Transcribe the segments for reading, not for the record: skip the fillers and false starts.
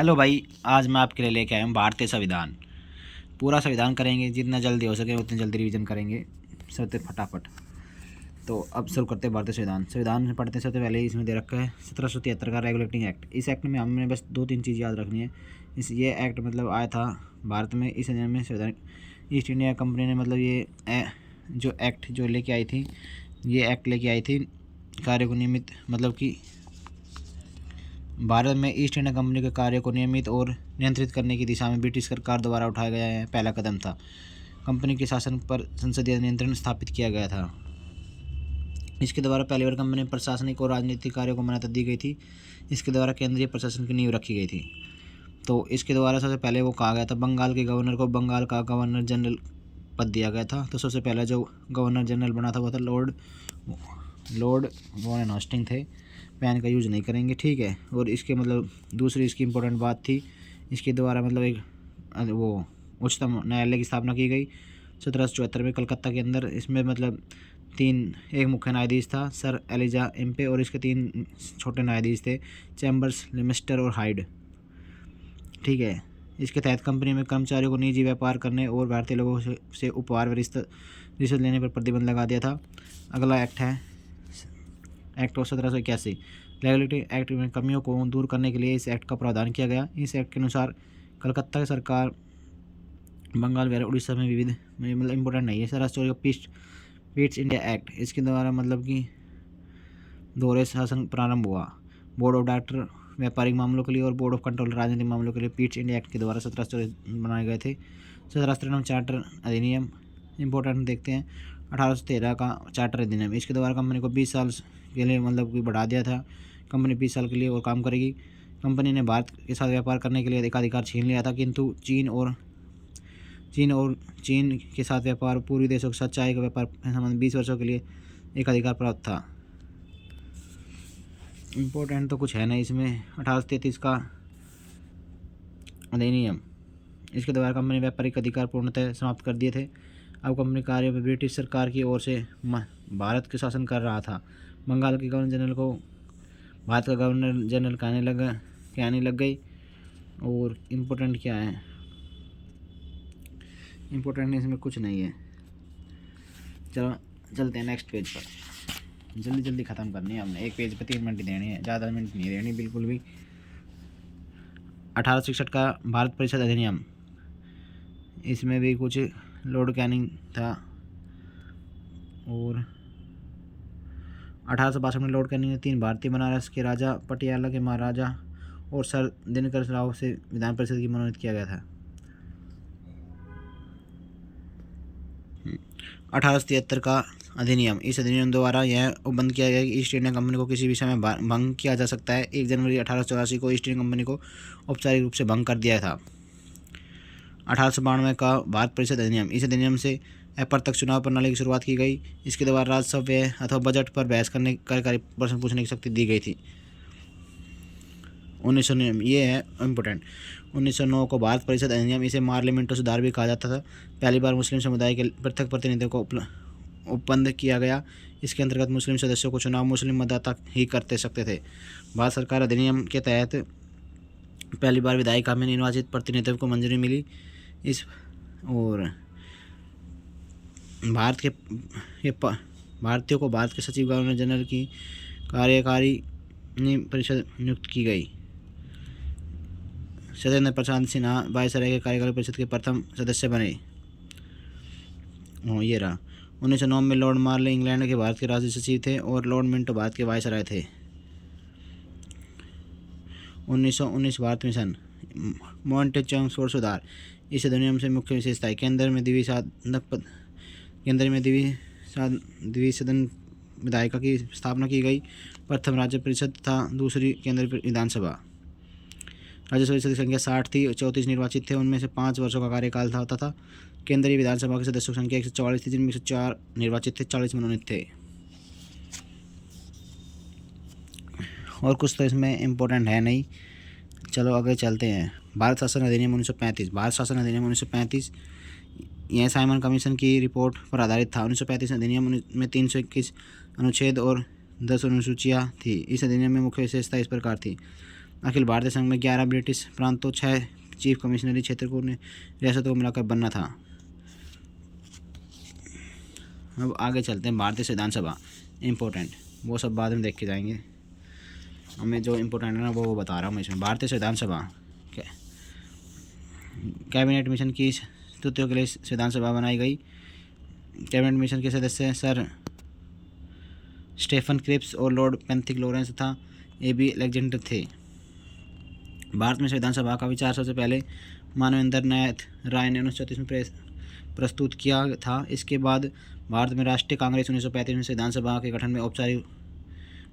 Hello भाई, आज मैं आपके लिए लेके आया हूँ भारतीय संविधान। पूरा संविधान करेंगे, जितना जल्दी हो सके उतनी जल्दी रिवीजन करेंगे सबसे फटाफट। तो अब शुरू करते हैं भारतीय संविधान। संविधान में पढ़ते हैं, सबसे पहले इसमें दे रखा है 1773 का रेगुलेटिंग एक्ट। इस एक्ट में हमने बस 2-3 चीज़ याद रखनी है। ये एक्ट मतलब आया था भारत में इस अधिनियम में संविधान ईस्ट इंडिया कंपनी ने मतलब जो एक्ट जो लेके आई थी, ये एक्ट लेके आई थी कार्य को नियमित मतलब कि भारत में ईस्ट इंडिया कंपनी के कार्य को नियमित और नियंत्रित करने की दिशा में ब्रिटिश सरकार द्वारा उठाया गया है पहला कदम था। कंपनी के शासन पर संसदीय नियंत्रण स्थापित किया गया था। इसके द्वारा पहली बार कंपनी प्रशासनिक और राजनीतिक कार्यों को मान्यता दी गई थी। इसके द्वारा केंद्रीय प्रशासन की नींव रखी गई थी। तो इसके द्वारा सबसे पहले वो कहा गया था, बंगाल के गवर्नर को बंगाल का गवर्नर जनरल पद दिया गया था। तो सबसे पहला जो गवर्नर जनरल बना था वो था लॉर्ड वॉरेन हॉस्टिंग थे। पेन का यूज़ नहीं करेंगे, ठीक है। और इसके मतलब दूसरी इसकी इम्पोर्टेंट बात थी, इसके द्वारा मतलब एक वो उच्चतम न्यायालय की स्थापना की गई 1774 में कलकत्ता के अंदर। इसमें मतलब एक मुख्य न्यायाधीश था सर एलिजा एम्पे, और इसके 3 छोटे न्यायाधीश थे, चैम्बर्स, लेमिस्टर और हाइड, ठीक है। इसके तहत कंपनी में कर्मचारियों को निजी व्यापार करने और भारतीय लोगों से उपहार व रिश्वत लेने पर प्रतिबंध लगा दिया था। अगला एक्ट है एक्ट ऑफ 1781। रेगुलेटरी एक्ट में कमियों को दूर करने के लिए इस एक्ट का प्रावधान किया गया। इस एक्ट के अनुसार कलकत्ता की सरकार बंगाल बिहार उड़ीसा में विविध मतलब इम्पोर्टेंट नहीं है। राष्ट्रीय पीट्स इंडिया एक्ट, इसके द्वारा मतलब कि दोहरे शासन प्रारंभ हुआ। बोर्ड ऑफ डायरेक्टर व्यापारिक मामलों के लिए और बोर्ड ऑफ कंट्रोल राजनीतिक मामलों के लिए पीट्स इंडिया एक्ट के द्वारा 17 बनाए गए थे। 17 चार्टर अधिनियम इंपॉर्टेंट देखते हैं। 1813 का चार्टर अधिनियम, इसके द्वारा कंपनी को 20 साल के लिए मतलब कि बढ़ा दिया था। कंपनी 20 साल के लिए और काम करेगी। कंपनी ने भारत के साथ व्यापार करने के लिए एकाधिकार छीन लिया था, किंतु चीन के साथ व्यापार पूर्वी देशों के साथ चाय का व्यापार संबंध 20 वर्षों के लिए एकाधिकार प्राप्त था। इम्पोर्टेंट तो कुछ है नहीं इसमें। 1833 का अधिनियम, इसके द्वारा कंपनी व्यापारिक अधिकार पूर्णतः समाप्त कर दिए थे। अब कंपनी कार्य में ब्रिटिश सरकार की ओर से भारत के शासन कर रहा था। बंगाल के गवर्नर जनरल को भारत का गवर्नर जनरल कहने लग गई। और इम्पोर्टेंट क्या है, इम्पोर्टेंट इसमें कुछ नहीं है। चलो चलते हैं नेक्स्ट पेज पर। जल्दी ख़त्म करनी है हमने, एक पेज पे 3 मिनट देने हैं, ज़्यादा मिनट नहीं देनी बिल्कुल भी। 1866 का भारत परिषद अधिनियम, इसमें भी कुछ लॉर्ड कैनिंग था। और 1862 में लॉर्ड कैनिंग ने 3 भारतीय बनारस के राजा, पटियाला के महाराजा और सर दिनकर राव से विधान परिषद की मनोनीत किया गया था। 1873 का अधिनियम, इस अधिनियम द्वारा यह बंद किया गया कि ईस्ट इंडिया कंपनी को किसी विषय में भंग किया जा सकता है। 1 जनवरी 1884 को ईस्ट इंडिया कंपनी को औपचारिक रूप से भंग कर दिया था। 1892 का भारत परिषद अधिनियम, इस अधिनियम से अप्रत्यक्ष चुनाव प्रणाली की शुरुआत की गई। इसके द्वारा राजस्व व्यय अथवा बजट पर बहस करने कार्यकारी प्रश्न पूछने की शक्ति दी गई थी। 1909, ये है इम्पोर्टेंट। 1909 को भारत परिषद अधिनियम, इसे पार्लियामेंटो सुधार भी कहा जाता था। पहली बार मुस्लिम समुदाय के पृथक प्रतिनिधियों को उपबंध किया गया। इसके अंतर्गत मुस्लिम सदस्यों को चुनाव मुस्लिम मतदाता ही करते सकते थे। भारत सरकार अधिनियम के तहत पहली बार विधायिका में निर्वाचित प्रतिनिधित्व को मंजूरी मिली। इस और भारतीयों को भारत के सचिव गवर्नर जनरल की कार्यकारी परिषद नियुक्त की गई। सत्येंद्र प्रसाद सिन्हा वायसराय के कार्यकारी परिषद के प्रथम सदस्य बने। ये रहा। 1909 में लॉर्ड मार्ले इंग्लैंड के भारत के राष्ट्रीय सचिव थे और लॉर्ड मिंटो भारत के वायसराय थे। 1919 भारत मिशन, मॉन्टेचुंग सुधार, इस अधिनियम से मुख्य विशेषता है केंद्र में द्विसदन विधायिका की स्थापना की गई। प्रथम राज्य परिषद था, दूसरी केंद्रीय विधानसभा। राज्य परिषद की संख्या 60 थी, 34 निर्वाचित थे, उनमें से 5 वर्षों का कार्यकाल होता था। केंद्रीय विधानसभा के सदस्यों की संख्या 144 थी, जिनमें 104 निर्वाचित थे, 40 मनोनीत थे। और कुछ तो इसमें इम्पोर्टेंट है नहीं। चलो आगे चलते हैं। भारत शासन अधिनियम 1935, भारत शासन अधिनियम 1935, यह साइमन कमीशन की रिपोर्ट पर आधारित था। 1935 अधिनियम में 321 अनुच्छेद और 10 अनुसूचियाँ थी। इस अधिनियम में मुख्य विशेषता इस प्रकार थी। अखिल भारतीय संघ में 11 ब्रिटिश प्रांतों, 6 चीफ कमिश्नरी क्षेत्रों ने रियासतों को मिलाकर बनना था। अब आगे चलते हैं भारतीय संविधान सभा। इम्पोर्टेंट वो सब बाद में देख के जाएंगे, हमें जो इम्पोर्टेंट है ना वो बता रहा हूँ मैं इसमें। भारतीय संविधान सभा कैबिनेट मिशन की स्तुतियों के लिए संविधान सभा बनाई गई। कैबिनेट मिशन के सदस्य सर स्टेफन क्रिप्स और लॉर्ड पेंथिक लॉरेंस तथा AB अलेक्जेंडर थे। भारत में संविधान सभा का विचार सबसे पहले मानवेंद्र नाथ राय ने 1934 में प्रस्तुत किया था। इसके बाद भारत में राष्ट्रीय कांग्रेस 1935 में संविधान सभा के गठन में औपचारिक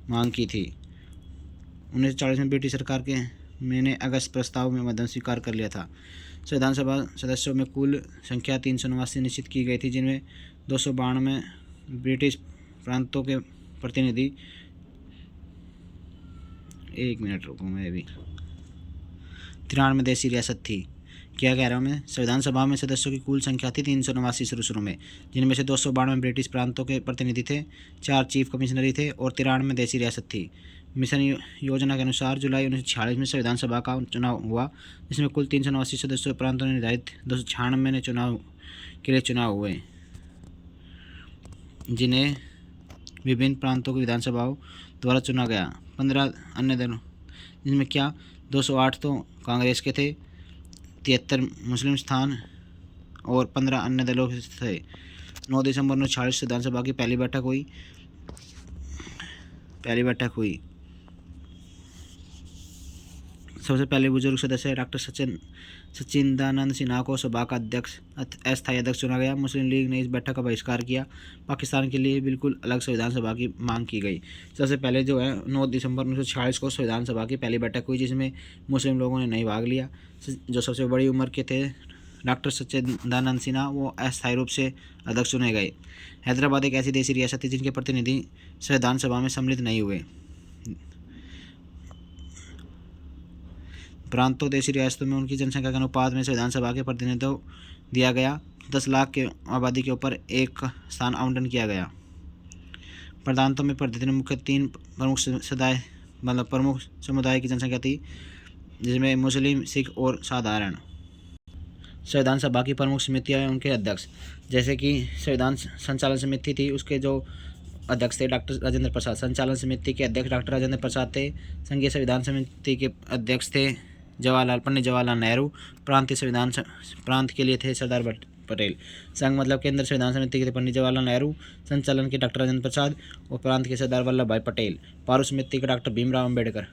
मांग की थी। 1940 में ब्रिटिश सरकार के मैंने अगस्त प्रस्ताव में मध्यम स्वीकार कर लिया था। संविधान सभा सदस्यों में कुल संख्या 389 निश्चित की गई थी, जिनमें 292 ब्रिटिश प्रांतों के प्रतिनिधि, 1 मिनट रुको मैं भी, 93 देशी रियासत थी। क्या कह रहा हूँ मैं, संविधान सभा में सदस्यों की कुल संख्या थी 389 शुरू में, जिनमें से 292 ब्रिटिश प्रांतों के प्रतिनिधि थे, 4 चीफ कमिश्नरी थे और 93 देशी रियासत थी। मिशन योजना के अनुसार जुलाई 1946 में संविधान सभा का चुनाव हुआ, जिसमें कुल 389 सदस्यों प्रांतों ने निर्धारित 296 ने चुनाव के लिए चुनाव हुए, जिन्हें विभिन्न प्रांतों की विधानसभाओं द्वारा चुना गया। 15 अन्य दलों, जिनमें क्या 208 तो कांग्रेस के थे, 73 मुस्लिम स्थान और 15 अन्य दलों के थे। 9 दिसंबर 1946 विधानसभा की पहली बैठक हुई। सबसे पहले बुजुर्ग सदस्य डॉक्टर सचिंदानंद सिन्हा को सभा का अस्थायी अध्यक्ष चुना गया। मुस्लिम लीग ने इस बैठक का बहिष्कार किया। पाकिस्तान के लिए बिल्कुल अलग संविधान सभा की मांग की गई। सबसे पहले जो है 9 दिसंबर 1946 को संविधान सभा की पहली बैठक हुई, जिसमें मुस्लिम लोगों ने नहीं भाग लिया। जो सबसे बड़ी उम्र के थे डॉक्टर सचिदानंद सिन्हा, वो अस्थायी रूप से अध्यक्ष चुने गए। हैदराबाद एक ऐसी देशी रियासत थी जिनके प्रतिनिधि संविधान सभा में सम्मिलित नहीं हुए। प्रांतों देशी रियासतों में उनकी जनसंख्या के अनुपात में संविधान सभा के प्रतिनिधित्व दिया गया। 10 लाख के आबादी के ऊपर एक स्थान आवंटन किया गया। प्रांतों में प्रतिनिधि मुख्य 3 प्रमुख समुदाय की जनसंख्या थी, जिसमें मुस्लिम, सिख और साधारण। संविधान सभा की प्रमुख समितियाँ और उनके अध्यक्ष, जैसे कि संविधान संचालन समिति थी, उसके जो अध्यक्ष थे डॉक्टर राजेंद्र प्रसाद। संचालन समिति के अध्यक्ष डॉक्टर राजेंद्र प्रसाद थे। संघीय संविधान समिति के अध्यक्ष थे पंडित जवाहरलाल नेहरू। प्रांत के लिए थे सरदार पटेल। संघ मतलब केंद्र संविधान समिति के थे पंडित जवाहरलाल नेहरू, संचालन के डॉक्टर राजेंद्र प्रसाद और प्रांत के सरदार वल्लभ भाई पटेल। पारू समिति के डॉक्टर भीमराव अम्बेडकर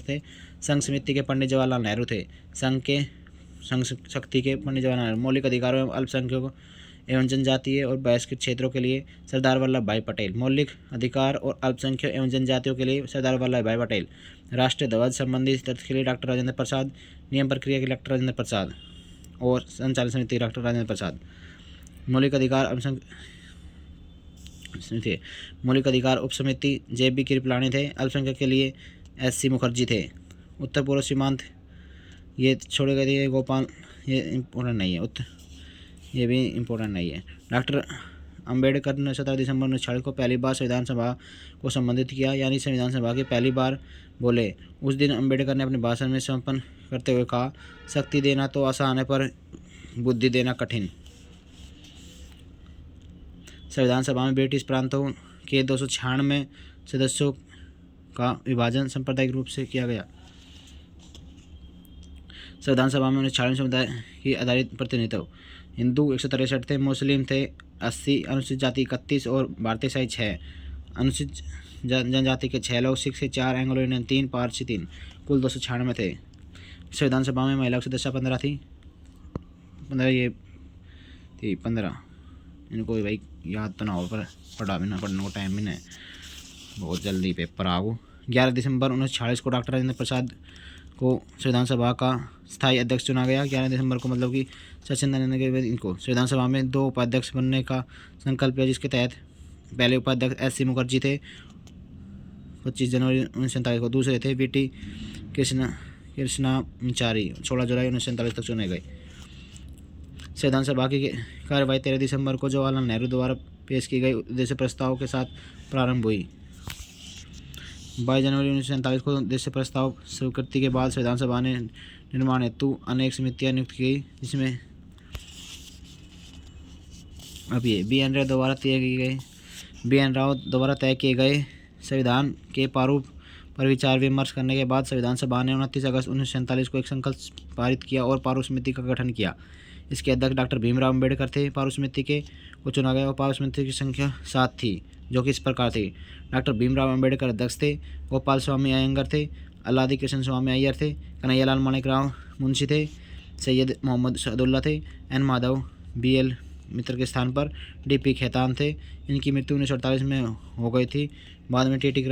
थे। संघ समिति के पंडित जवाहरलाल नेहरू थे। संघ शक्ति के पंडित जवाहरलाल नेहरू। मौलिक अधिकारों एवं अल्पसंख्यकों एवं जनजातीय और बहिष्कृत क्षेत्रों के लिए सरदार वल्लभ भाई पटेल। मौलिक अधिकार और अल्पसंख्यक एवं जनजातियों के लिए सरदार वल्लभ भाई पटेल। राष्ट्रीय ध्वज संबंधी तथ्य के लिए डॉक्टर राजेंद्र प्रसाद। नियम प्रक्रिया के लिए डॉक्टर राजेंद्र प्रसाद और संचालन समिति डॉक्टर राजेंद्र प्रसाद। मौलिक अधिकार उप समिति JB कृपलानी थे। अल्पसंख्यक के लिए SC मुखर्जी थे। उत्तर पूर्व सीमांत ये छोड़े गए थे। गोपाल, ये इम्पोर्टेंट नहीं है, ये भी इम्पोर्टेंट नहीं है। डॉक्टर अंबेडकर ने 17 दिसंबर 1946 को पहली बार संविधान सभा को संबोधित किया, यानी संविधान सभा की पहली बार बोले। उस दिन अंबेडकर ने अपने भाषण में समर्पण करते हुए कहा, शक्ति देना तो आसान है पर बुद्धि देना कठिन। संविधान सभा में ब्रिटिश प्रांतों के 296 सदस्यों का विभाजन सांप्रदायिक रूप से किया गया। संविधान सभा में 49 समुदाय की आधारित प्रतिनिधित्व। हिंदू 163 थे, मुस्लिम थे 80, अनुसूचित जाति 31 और भारतीय शाही 6, अनुसूचित जनजाति के 6 लोग, सिख से 4, एंग्लो इंडियन 3, पारसी 3, कुल 296 थे। संविधान सभा में महिलाओं की सदस्य 15 थी। 15 इनको भाई याद तो ना हो, पर पढ़ने को टाइम भी नहीं, बहुत जल्दी पेपर आओ। 11 दिसंबर 1946 को डॉक्टर राजेंद्र प्रसाद को संविधान सभा का स्थायी अध्यक्ष चुना गया। 11 दिसंबर को, मतलब कि सचिदानंद के बाद इनको संविधान सभा में 2 उपाध्यक्ष बनने का संकल्प किया, जिसके तहत पहले उपाध्यक्ष SC मुखर्जी थे 25 जनवरी 1947 को। दूसरे थे BT कृष्णाचारी 16 जुलाई 1947 तक चुने गए। संविधान सभा की कार्यवाही 13 दिसंबर को जवाहरलाल नेहरू द्वारा पेश की गई उद्देश्य प्रस्ताव के साथ प्रारंभ हुई। 22 जनवरी 1947 को देश से प्रस्ताव स्वीकृति के बाद संविधान सभा ने निर्माण हेतु अनेक समितियां नियुक्त की, जिसमें अब ये बी एन राव द्वारा तय किए गए संविधान के प्रारूप पर विचार विमर्श करने के बाद संविधान सभा ने 29 अगस्त 1947 को एक संकल्प पारित किया और प्रारूप समिति का गठन किया। इसके अध्यक्ष डॉक्टर भीमराव अम्बेडकर थे। प्रारूप समिति के को चुना गया और प्रारूप समिति की संख्या 7 थी, जो कि इस प्रकार थी। डॉक्टर भीमराव अम्बेडकर अध्यक्ष थे, गोपाल स्वामी अयंगर थे, अल्लादी कृष्ण स्वामी अय्यर थे, कन्हैयालाल माणिकराव मुंशी थे, सैयद मोहम्मद सदुल्ला थे, एन माधव BL मित्र के स्थान पर DP खेतान थे। इनकी मृत्यु 1948 में हो गई थी। बाद में TT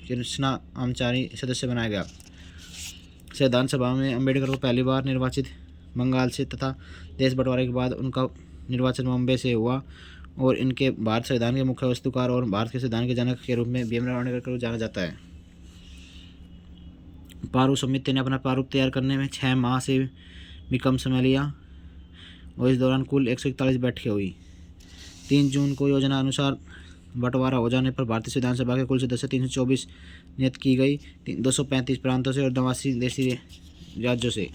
कृष्णा आमचारी सदस्य बनाया गया। संविधान सभा में अम्बेडकर को पहली बार निर्वाचित बंगाल से तथा देश बंटवारे के बाद उनका निर्वाचन बॉम्बे से हुआ और इनके भारत संविधान के मुख्य वस्तुकार और भारत के संविधान के जनक के रूप में भीमराव अम्बेडकर को जाना जाता है। प्रारूप समिति ने अपना प्रारूप तैयार करने में 6 माह से भी कम समय लिया और इस दौरान कुल 141 बैठकें हुई। 3 जून को योजना अनुसार बंटवारा हो जाने पर भारतीय संविधान सभा के कुल सदस्य 324 नियुक्त की गई, 235 प्रांतों से और 82 देशी राज्यों से।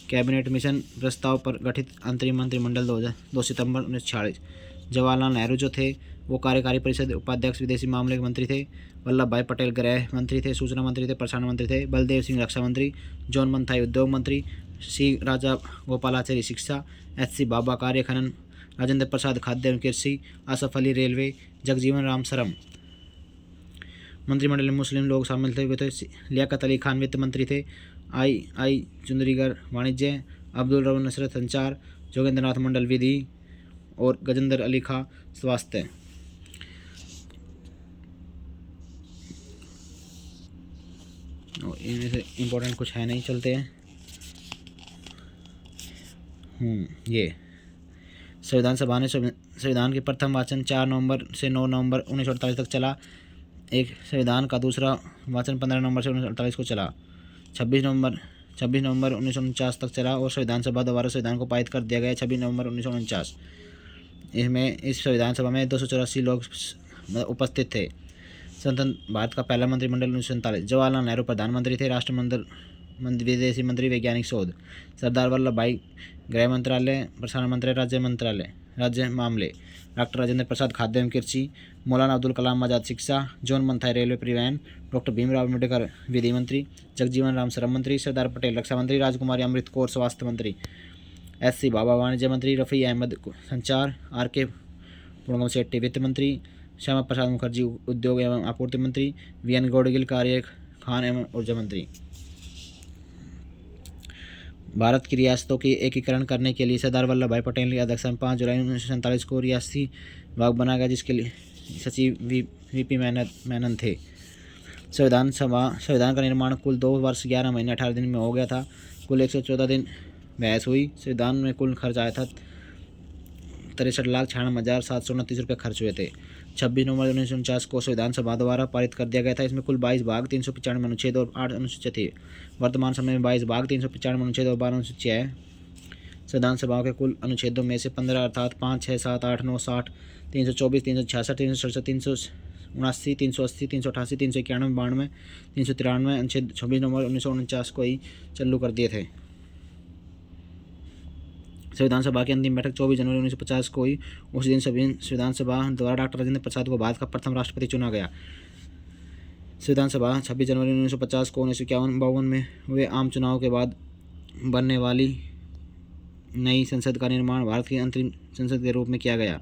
कैबिनेट मिशन प्रस्ताव पर गठित अंतरिम मंत्रिमंडल 2 सितंबर 1946। जवाहरलाल नेहरू जो थे वो कार्यकारी परिषद उपाध्यक्ष विदेशी मामले के मंत्री थे। वल्लभ भाई पटेल गृह मंत्री थे, सूचना मंत्री थे, प्रसारण मंत्री थे। बलदेव सिंह रक्षा मंत्री, जॉन मन्थाई उद्योग मंत्री, सी राजा गोपालाचारी शिक्षा, HC बाबा कार्य खनन, राजेंद्र प्रसाद खाद्य एवं कृषि, आसफ अली रेलवे, जगजीवन राम सरम। मंत्रिमंडल में मुस्लिम लोग शामिल थे। वे थे लियाकत अली खान वित्त मंत्री थे, आई चुंदरीगर वाणिज्य, अब्दुल रऊफ नसरत संचार, जोगेंद्र नाथ मंडल विधि और गजेंद्र अली खां स्वास्थ्य। इनमें से इम्पोर्टेंट कुछ है नहीं, चलते हैं। ये संविधान सभा ने संविधान के प्रथम वाचन 4 नवंबर से 9 नवंबर 1948 तक चला। एक संविधान का दूसरा वाचन 15 नवंबर से 1948 को चला। 26 नवंबर 1949 तक चला और संविधान सभा द्वारा संविधान को पारित कर दिया गया 26 नवंबर 1949। इस संविधान सभा में 284 लोग उपस्थित थे। स्वतंत्र भारत का पहला मंत्रिमंडल 1947। जवाहरलाल नेहरू प्रधानमंत्री थे। राष्ट्रमंडल विदेशी मंत्री, वैज्ञानिक शोध। सरदार वल्लभ भाई गृह मंत्रालय, प्रसारण मंत्रालय, राज्य मामले। डॉक्टर राजेंद्र प्रसाद खाद्य एवं कृषि, मौलाना अब्दुल कलाम आज़ाद शिक्षा, जॉन मन्थाई रेलवे परिवहन, डॉक्टर भीमराव अम्बेडकर विधि मंत्री, जगजीवन राम श्रम मंत्री, सरदार पटेल रक्षा मंत्री, राजकुमारी अमृत कौर स्वास्थ्य मंत्री, HC बाबा वाणिज्य मंत्री, रफ़ी अहमद संचार, RK पुणगम शेट्टी वित्त मंत्री, श्यामा प्रसाद मुखर्जी उद्योग एवं आपूर्ति मंत्री, VN गौडगिल कार्य खान एवं ऊर्जा मंत्री। भारत की रियासतों के एकीकरण करने के लिए सरदार वल्लभ भाई पटेल की अध्यक्षता में 5 जुलाई 1947 को रियासती विभाग बनाया गया, जिसके लिए सचिव VP मेनन थे। संविधान का निर्माण कुल 2 वर्ष 11 महीने 18 दिन में हो गया था। कुल 114 दिन बहस हुई। संविधान में कुल खर्च आया था 63,96,729 रुपये खर्च हुए थे। 26 नवंबर 1949 को संविधान सभा द्वारा पारित कर दिया गया था। इसमें कुल 22 भाग, 395 अनुच्छेद और 8 अनुसूचियाँ थी। वर्तमान समय में 22 भाग, 395 अनुच्छेद और 12 अनुसूचियाँ हैं। संविधान सभा के कुल अनुच्छेदों में से 15 अर्थात 5, 6, 7, 8, 9, 60, 324, 366, 367, 379, 380, 388, 391, 92, 393 अनुच्छेद 26 नवंबर 1949 को ही चालू कर दिए थे। संविधान सभा की अंतिम बैठक 24 जनवरी 1950 को हुई। उस दिन संविधान सभा द्वारा डॉक्टर राजेंद्र प्रसाद को भारत का प्रथम राष्ट्रपति चुना गया। संविधान सभा 26 जनवरी 1950 को 1951 में हुए आम चुनाव के बाद बनने वाली नई संसद का निर्माण भारत की अंतरिम संसद के रूप में किया गया।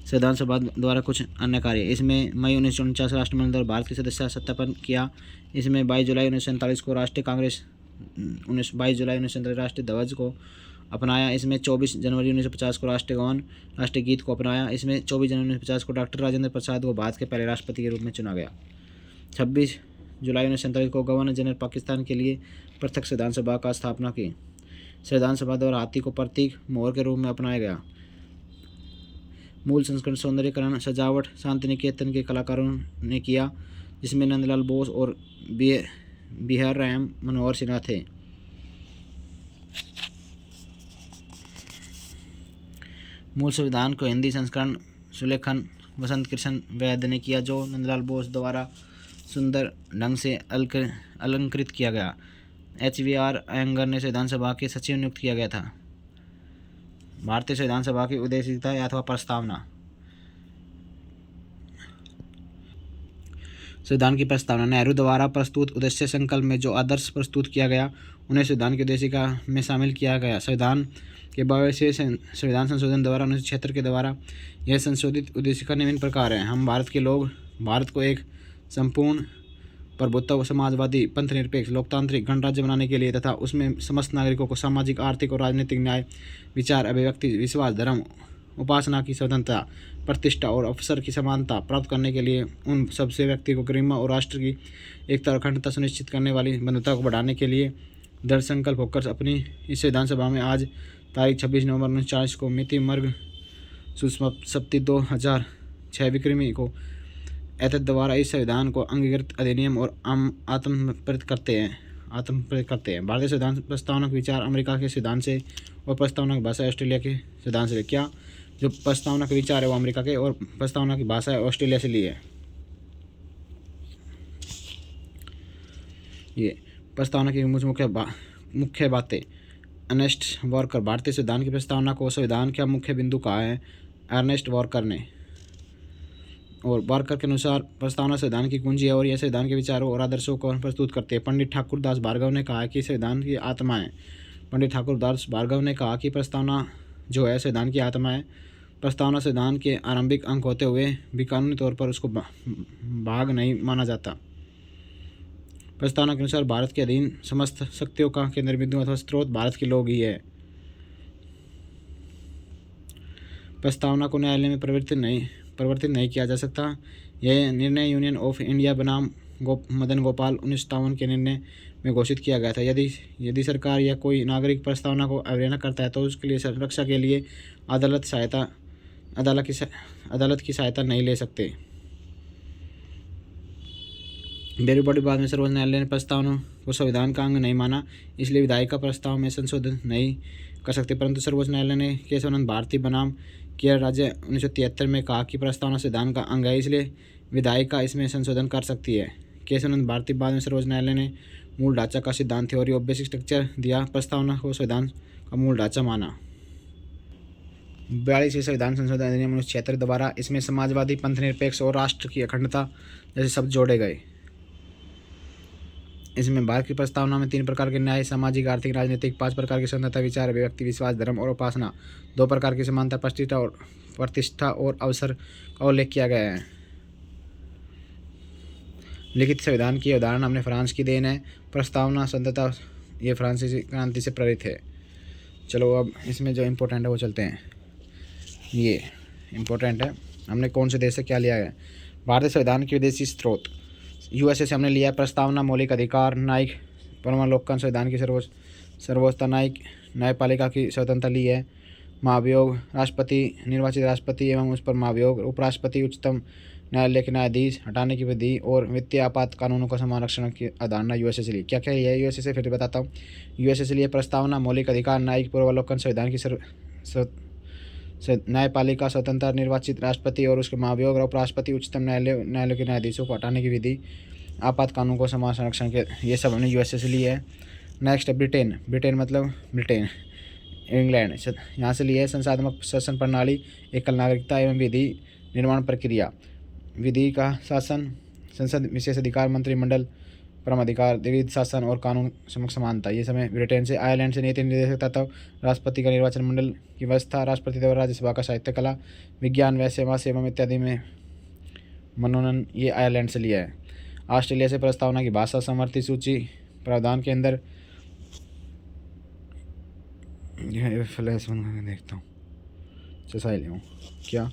संविधान सभा द्वारा कुछ अन्य कार्य। इसमें मई 1949 राष्ट्रमंडल द्वारा भारत की सदस्यता सत्यापन किया। इसमें 22 जुलाई 1947 को राष्ट्रीय कांग्रेस 22 जुलाई 1947 राष्ट्रीय ध्वज को अपनाया। इसमें 24 जनवरी 1950 को राष्ट्रीय गान, राष्ट्रीय गीत को अपनाया। इसमें 24 जनवरी 1950 को डॉक्टर राजेंद्र प्रसाद को भारत के पहले राष्ट्रपति के रूप में चुना गया। 26 जुलाई 1947 को गवर्नर जनरल पाकिस्तान के लिए पृथक संविधान सभा का स्थापना की। संविधान सभा द्वारा हाथी को प्रतीक मोहर के रूप में अपनाया गया। मूल संस्करण सौंदर्यकरण सजावट शांति निकेतन के कलाकारों ने किया, जिसमें नंदलाल बोस और बिहार राम मनोहर सिन्हा थे। मूल संविधान को हिंदी संस्करण सुलेखन वसंत कृष्ण वैद्य ने किया, जो नंदलाल बोस द्वारा सुंदर ढंग से अलंकृत किया गया। HVR अयंगर ने संविधान सभा के सचिव नियुक्त किया गया था। भारतीय संविधान सभा की उद्देशिकता अथवा प्रस्तावना। संविधान की प्रस्तावना। नेहरू द्वारा प्रस्तुत उद्देश्य संकल्प में जो आदर्श प्रस्तुत किया गया उन्हें संविधान की उद्देशिका में शामिल किया गया। संविधान के 22वें संविधान संशोधन द्वारा 1976 के द्वारा यह संशोधित उद्देशिका निम्न प्रकार है। हम भारत के लोग भारत को एक संपूर्ण प्रभुत्व, समाजवादी, पंथ निरपेक्ष, लोकतांत्रिक गणराज्य बनाने के लिए तथा उसमें समस्त नागरिकों को सामाजिक, आर्थिक और राजनीतिक न्याय, विचार, अभिव्यक्ति, विश्वास, धर्म, उपासना की स्वतंत्रता, प्रतिष्ठा और अवसर की समानता प्राप्त करने के लिए उन सबसे व्यक्ति को गरिमा और राष्ट्र की एकता और अखंडता सुनिश्चित करने वाली बंधुता को बढ़ाने के लिए दृढ़ संकल्प होकर अपनी इस विधानसभा में आज तारीख 26 नवंबर 1940 को मिति मर्ग सुसप्तति 2006 विक्रमी को एतद द्वारा इस संविधान को अंगीकृत अधिनियम और आत्मप्रत करते हैं। भारतीय संविधान प्रस्तावना विचार अमेरिका के संविधान से और प्रस्तावना की भाषा ऑस्ट्रेलिया के संविधान से। क्या जो प्रस्तावना के विचार है वो अमेरिका के और प्रस्तावना की भाषा है ऑस्ट्रेलिया से लिए है। ये प्रस्तावना की मुख्य बातें। Ernest Walker. भारतीय संविधान की प्रस्तावना को संविधान का मुख्य बिंदु कहा है अर्नेस्ट वॉकर ने। और वॉकर के अनुसार प्रस्तावना संविधान की कुंजी है और यह संविधान के विचारों और आदर्शों को प्रस्तुत करते हैं। पंडित ठाकुर दास भार्गव ने कहा कि संविधान की आत्मा है। पंडित ठाकुर दास भार्गव ने कहा कि प्रस्तावना जो है संविधान की आत्मा है। प्रस्तावना संविधान के आरंभिक अंक होते हुए भी कानूनी तौर पर उसको भाग नहीं माना जाता। प्रस्तावना के अनुसार भारत के अधीन समस्त शक्तियों का केंद्र बिंदु अथवा स्रोत भारत के लोग ही है। प्रस्तावना को न्यायालय में परिवर्तित नहीं किया जा सकता। यह निर्णय यूनियन ऑफ इंडिया बनाम मदन गोपाल 1957 के निर्णय में घोषित किया गया था। यदि सरकार या कोई नागरिक प्रस्तावना को अवहेलना करता है तो उसके लिए रक्षा के लिए अदालत की सहायता नहीं ले सकते। बेरुबड़ी बाद में सर्वोच्च न्यायालय ने प्रस्तावना को संविधान का अंग नहीं माना, इसलिए विधायिका प्रस्ताव में संशोधन नहीं कर सकते। परंतु सर्वोच्च न्यायालय ने केशवानंद भारती बनाम केरल राज्य 1973 में कहा कि प्रस्तावना संविधान का अंग है, इसलिए विधायिका इसमें संशोधन कर सकती है। केशवानंद भारती बाद में सर्वोच्च न्यायालय ने मूल ढांचा का सिद्धांत थ्योरी ऑफ बेसिक स्ट्रक्चर दिया, प्रस्तावना को संविधान का मूल ढांचा माना। 42वें संविधान संशोधन अधिनियम 1976 द्वारा इसमें समाजवादी, पंथ निरपेक्ष और राष्ट्र की अखंडता जैसे शब्द जोड़े गए। इसमें भारत की प्रस्तावना में 3 प्रकार के न्याय, सामाजिक, आर्थिक, राजनीतिक, 5 प्रकार की स्वतंत्रता, विचार, अभिव्यक्ति, विश्वास, धर्म और उपासना, 2 प्रकार की समानता, प्रतिष्ठा और अवसर का उल्लेख किया गया है। लिखित संविधान की उदाहरण हमने फ्रांस की देन है। प्रस्तावना स्वतंत्रता ये फ्रांसीसी क्रांति से प्रेरित है। चलो अब इसमें जो इम्पोर्टेंट है वो चलते हैं। ये इम्पोर्टेंट है, हमने कौन से देश से क्या लिया है। भारतीय संविधान के विदेशी स्रोत USA से हमने लिया है। प्रस्तावना मौलिक अधिकार, न्यायिक परमावलोकन, संविधान की सर्वोच्चता, न्यायपालिका की स्वतंत्रता ली है। महाभियोग, राष्ट्रपति, निर्वाचित राष्ट्रपति एवं उस पर महाभियोग, उपराष्ट्रपति, उच्चतम न्यायालय के न्यायाधीश, हटाने की विधि और वित्तीय आपात कानूनों का संरक्षण की अवधारणा USA से ली। क्या क्या है USA से, फिर बताता हूँ। USA से लिए प्रस्तावना मौलिक अधिकार, न्यायिक पूर्वावलोकन, संविधान की न्यायपालिका स्वतंत्रता, निर्वाचित राष्ट्रपति और उसके महाभियोग, उपराष्ट्रपति, उच्चतम न्यायालय के न्यायाधीशों को हटाने की विधि, आपात कानून को समान संरक्षण के, ये सब हमने USA से लिए है। नेक्स्ट ब्रिटेन मतलब ब्रिटेन, इंग्लैंड, यहाँ से लिए है। संसाधनात्मक शासन प्रणाली, एकल नागरिकता एवं विधि निर्माण प्रक्रिया, विधि का शासन, संसद, विशेष अधिकार, मंत्रिमंडल, परम अधिकार, द्विविध शासन और कानून समक्ष समानता, ये समय ब्रिटेन से। आयरलैंड से नीति निर्देशक तत्व, राष्ट्रपति का निर्वाचन, मंडल की व्यवस्था, राष्ट्रपति द्वारा राज्यसभा का साहित्य, कला, विज्ञान व सेवा इत्यादि में मनोनयन, ये आयरलैंड से लिया है। ऑस्ट्रेलिया से प्रस्तावना की भाषा समर्थी सूची प्रावधान के अंदर फ्लैश देखता हूँ क्या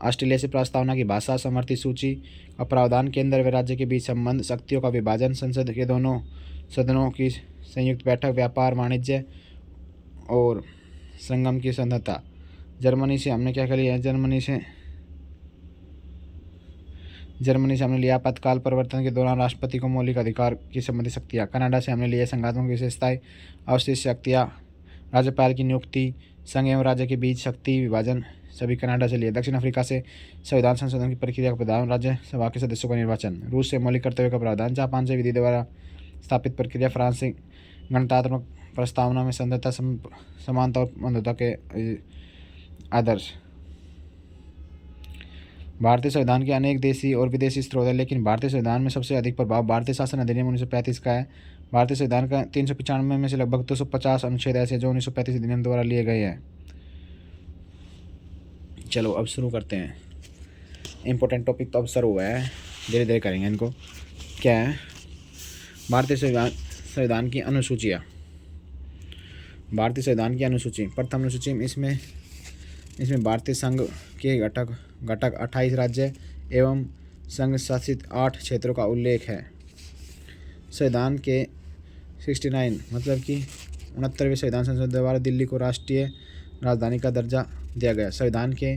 ऑस्ट्रेलिया से प्रस्तावना की भाषा समर्थी सूची और प्रावधान के अंदर व राज्य के बीच संबंध, शक्तियों का विभाजन, संसद के दोनों सदनों की संयुक्त बैठक, व्यापार, वाणिज्य और संगम की स्वतंत्रता। जर्मनी से हमने क्या कर लिया है, जर्मनी से हमने लिया आपातकाल परिवर्तन के दौरान राष्ट्रपति को मौलिक अधिकार की संबंधित शक्तियाँ। कनाडा से हमने लिया संघात्मक विशेषताएं, अवशिष्ट शक्तियाँ, राज्यपाल की नियुक्ति, संघ एवं राज्य के बीच शक्ति विभाजन, सभी कनाडा से लिए। दक्षिण अफ्रीका से संविधान संशोधन की प्रक्रिया का प्रावधान, राज्यसभा के सदस्यों का निर्वाचन। रूस से मौलिक कर्तव्य का प्रावधान। जापान से विधि द्वारा स्थापित प्रक्रिया। फ्रांस से गणतात्मक प्रस्तावना में संधता, समानता और बंधुता के आदर्श। भारतीय संविधान के अनेक देशी और विदेशी स्रोत हैं, लेकिन भारतीय संविधान में सबसे अधिक प्रभाव भारतीय शासन अधिनियम 1935 का है। भारतीय संविधान का 395 में से लगभग 250 अनुच्छेद ऐसे जो 1935 अधिनियम द्वारा लिए गए हैं। चलो अब शुरू करते हैं। इम्पोर्टेंट टॉपिक तो अब शुरू हुआ है, धीरे धीरे करेंगे इनको। क्या है? भारतीय संविधान की अनुसूचियाँ। भारतीय संविधान की अनुसूची। प्रथम अनुसूची में इसमें भारतीय संघ के घटक 28 राज्य एवं संघ शासित 8 क्षेत्रों का उल्लेख है। संविधान के 69 मतलब कि 69वें संविधान संशोधन द्वारा दिल्ली को राष्ट्रीय राजधानी का दर्जा दिया गया। संविधान के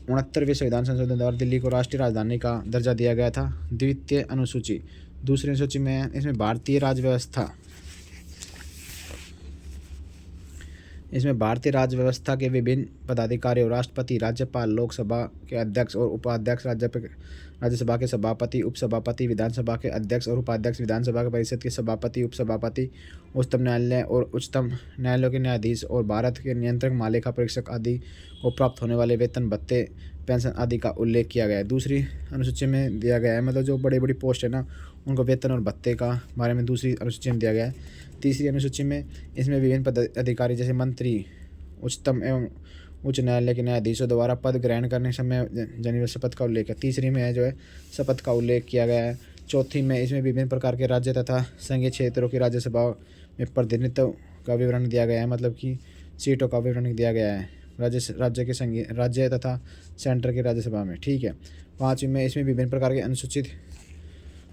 69वें संविधान संशोधन द्वारा दिल्ली को राष्ट्रीय राजधानी का दर्जा दिया गया था। द्वितीय अनुसूची। दूसरी अनुसूची में इसमें भारतीय राज्य व्यवस्था के विभिन्न पदाधिकारियों, राष्ट्रपति, राज्यपाल, लोकसभा के अध्यक्ष और उपाध्यक्ष, राज्यसभा के सभापति, उपसभापति, विधानसभा के अध्यक्ष और उपाध्यक्ष, विधानसभा के परिषद के सभापति, उपसभापति, उच्चतम न्यायालय और उच्चतम न्यायालय के न्यायाधीश और भारत के नियंत्रक, महालेखा परीक्षक आदि को प्राप्त होने वाले वेतन, भत्ते, पेंशन आदि का उल्लेख किया गया है। दूसरी अनुसूची में दिया गया है, मतलब जो बड़ी बड़ी पोस्ट है ना, उनको वेतन और भत्ते का बारे में दूसरी अनुसूची में दिया गया है। तीसरी अनुसूची में इसमें विभिन्न पदाधिकारी जैसे मंत्री, उच्चतम एवं उच्च न्यायालय के न्यायाधीशों द्वारा पद ग्रहण करने समय जनित शपथ का उल्लेख है। तीसरी में जो है शपथ का उल्लेख किया गया है। चौथी में इसमें विभिन्न प्रकार के राज्य तथा संघीय क्षेत्रों की राज्यसभा में प्रतिनिधित्व का विवरण दिया गया है, मतलब कि सीटों का विवरण दिया गया है राज्य तथा सेंटर की राज्यसभा में। ठीक है। पाँचवीं में इसमें विभिन्न प्रकार के अनुसूचित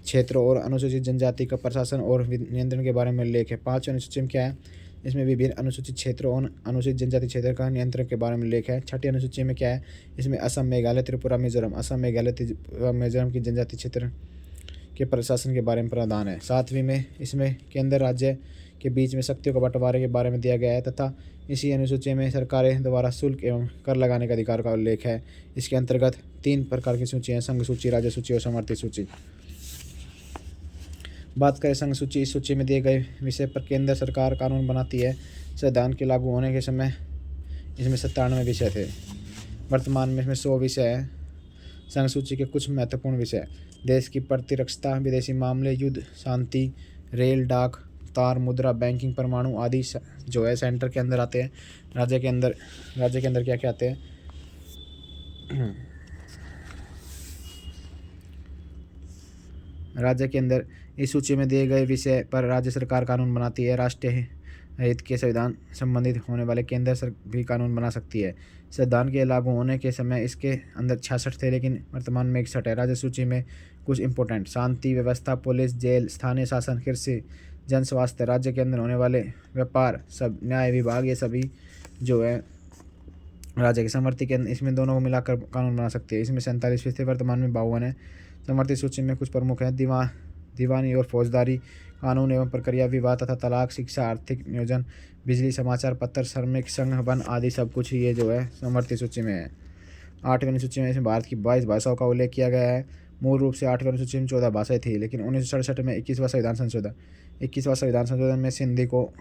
क्षेत्रों और अनुसूचित जनजाति का प्रशासन और नियंत्रण के बारे में उल्लेख है। पाँचवीं अनुसूची में क्या है? इसमें विभिन्न अनुसूचित क्षेत्रों और अनुसूचित जनजाति क्षेत्र का नियंत्रण के बारे में उल्लेख है। छठी अनुसूची में क्या है? इसमें असम, मेघालय, त्रिपुरा, मिजोरम, मिजोरम की जनजाति क्षेत्र के प्रशासन के बारे में प्रावधान है। सातवीं में इसमें केंद्र राज्य के बीच में शक्तियों का बंटवारे के बारे में दिया गया है तथा इसी अनुसूची में सरकारें द्वारा शुल्क एवं कर लगाने का अधिकार का उल्लेख है। इसके अंतर्गत 3 प्रकार की सूचियाँ, संघ सूची, राज्य सूची और समवर्ती सूची। बात करें संघ सूची। इस सूची में दिए गए विषय पर केंद्र सरकार कानून बनाती है। संविधान के लागू होने के समय इसमें 97 विषय थे। वर्तमान में इसमें 100 विषय हैं। संघ सूची के कुछ महत्वपूर्ण विषय: देश की प्रतिरक्षता, विदेशी मामले, युद्ध, शांति, रेल, डाक, तार, मुद्रा, बैंकिंग, परमाणु आदि जो है सेंटर के अंदर आते हैं। राज्य के अंदर क्या क्या आते हैं? राज्य के अंदर इस सूची में दिए गए विषय पर राज्य सरकार कानून बनाती है। राष्ट्रीय हित के संविधान संबंधित होने वाले केंद्र भी कानून बना सकती है। संविधान के लागू होने के समय इसके अंदर 66 थे, लेकिन वर्तमान में 61 है। राज्य सूची में कुछ इंपॉर्टेंट: शांति व्यवस्था, पुलिस, जेल, स्थानीय शासन, कृषि, जन स्वास्थ्य, राज्य के अंदर होने वाले व्यापार, सब न्याय विभाग, ये सभी जो है राज्य के। समवर्ती के अंदर इसमें दोनों को मिलाकर कानून बना सकती है। इसमें 47 थे, वर्तमान में 52 है। समवर्ती सूची में कुछ प्रमुख हैं: दीवानी और फौजदारी कानून एवं प्रक्रिया, विवाह तथा तलाक, शिक्षा, आर्थिक नियोजन, बिजली, समाचार पत्र, श्रमिक संघ, वन आदि सब कुछ ये जो है समवर्ती सूची में है। 8वीं अनुसूची में इसमें भारत की 22 भाषाओं का उल्लेख किया गया है। मूल रूप से 8वीं अनुसूची में 14 भाषाएं थी, लेकिन 1967 में 21वां संविधान संशोधन में सिंधी को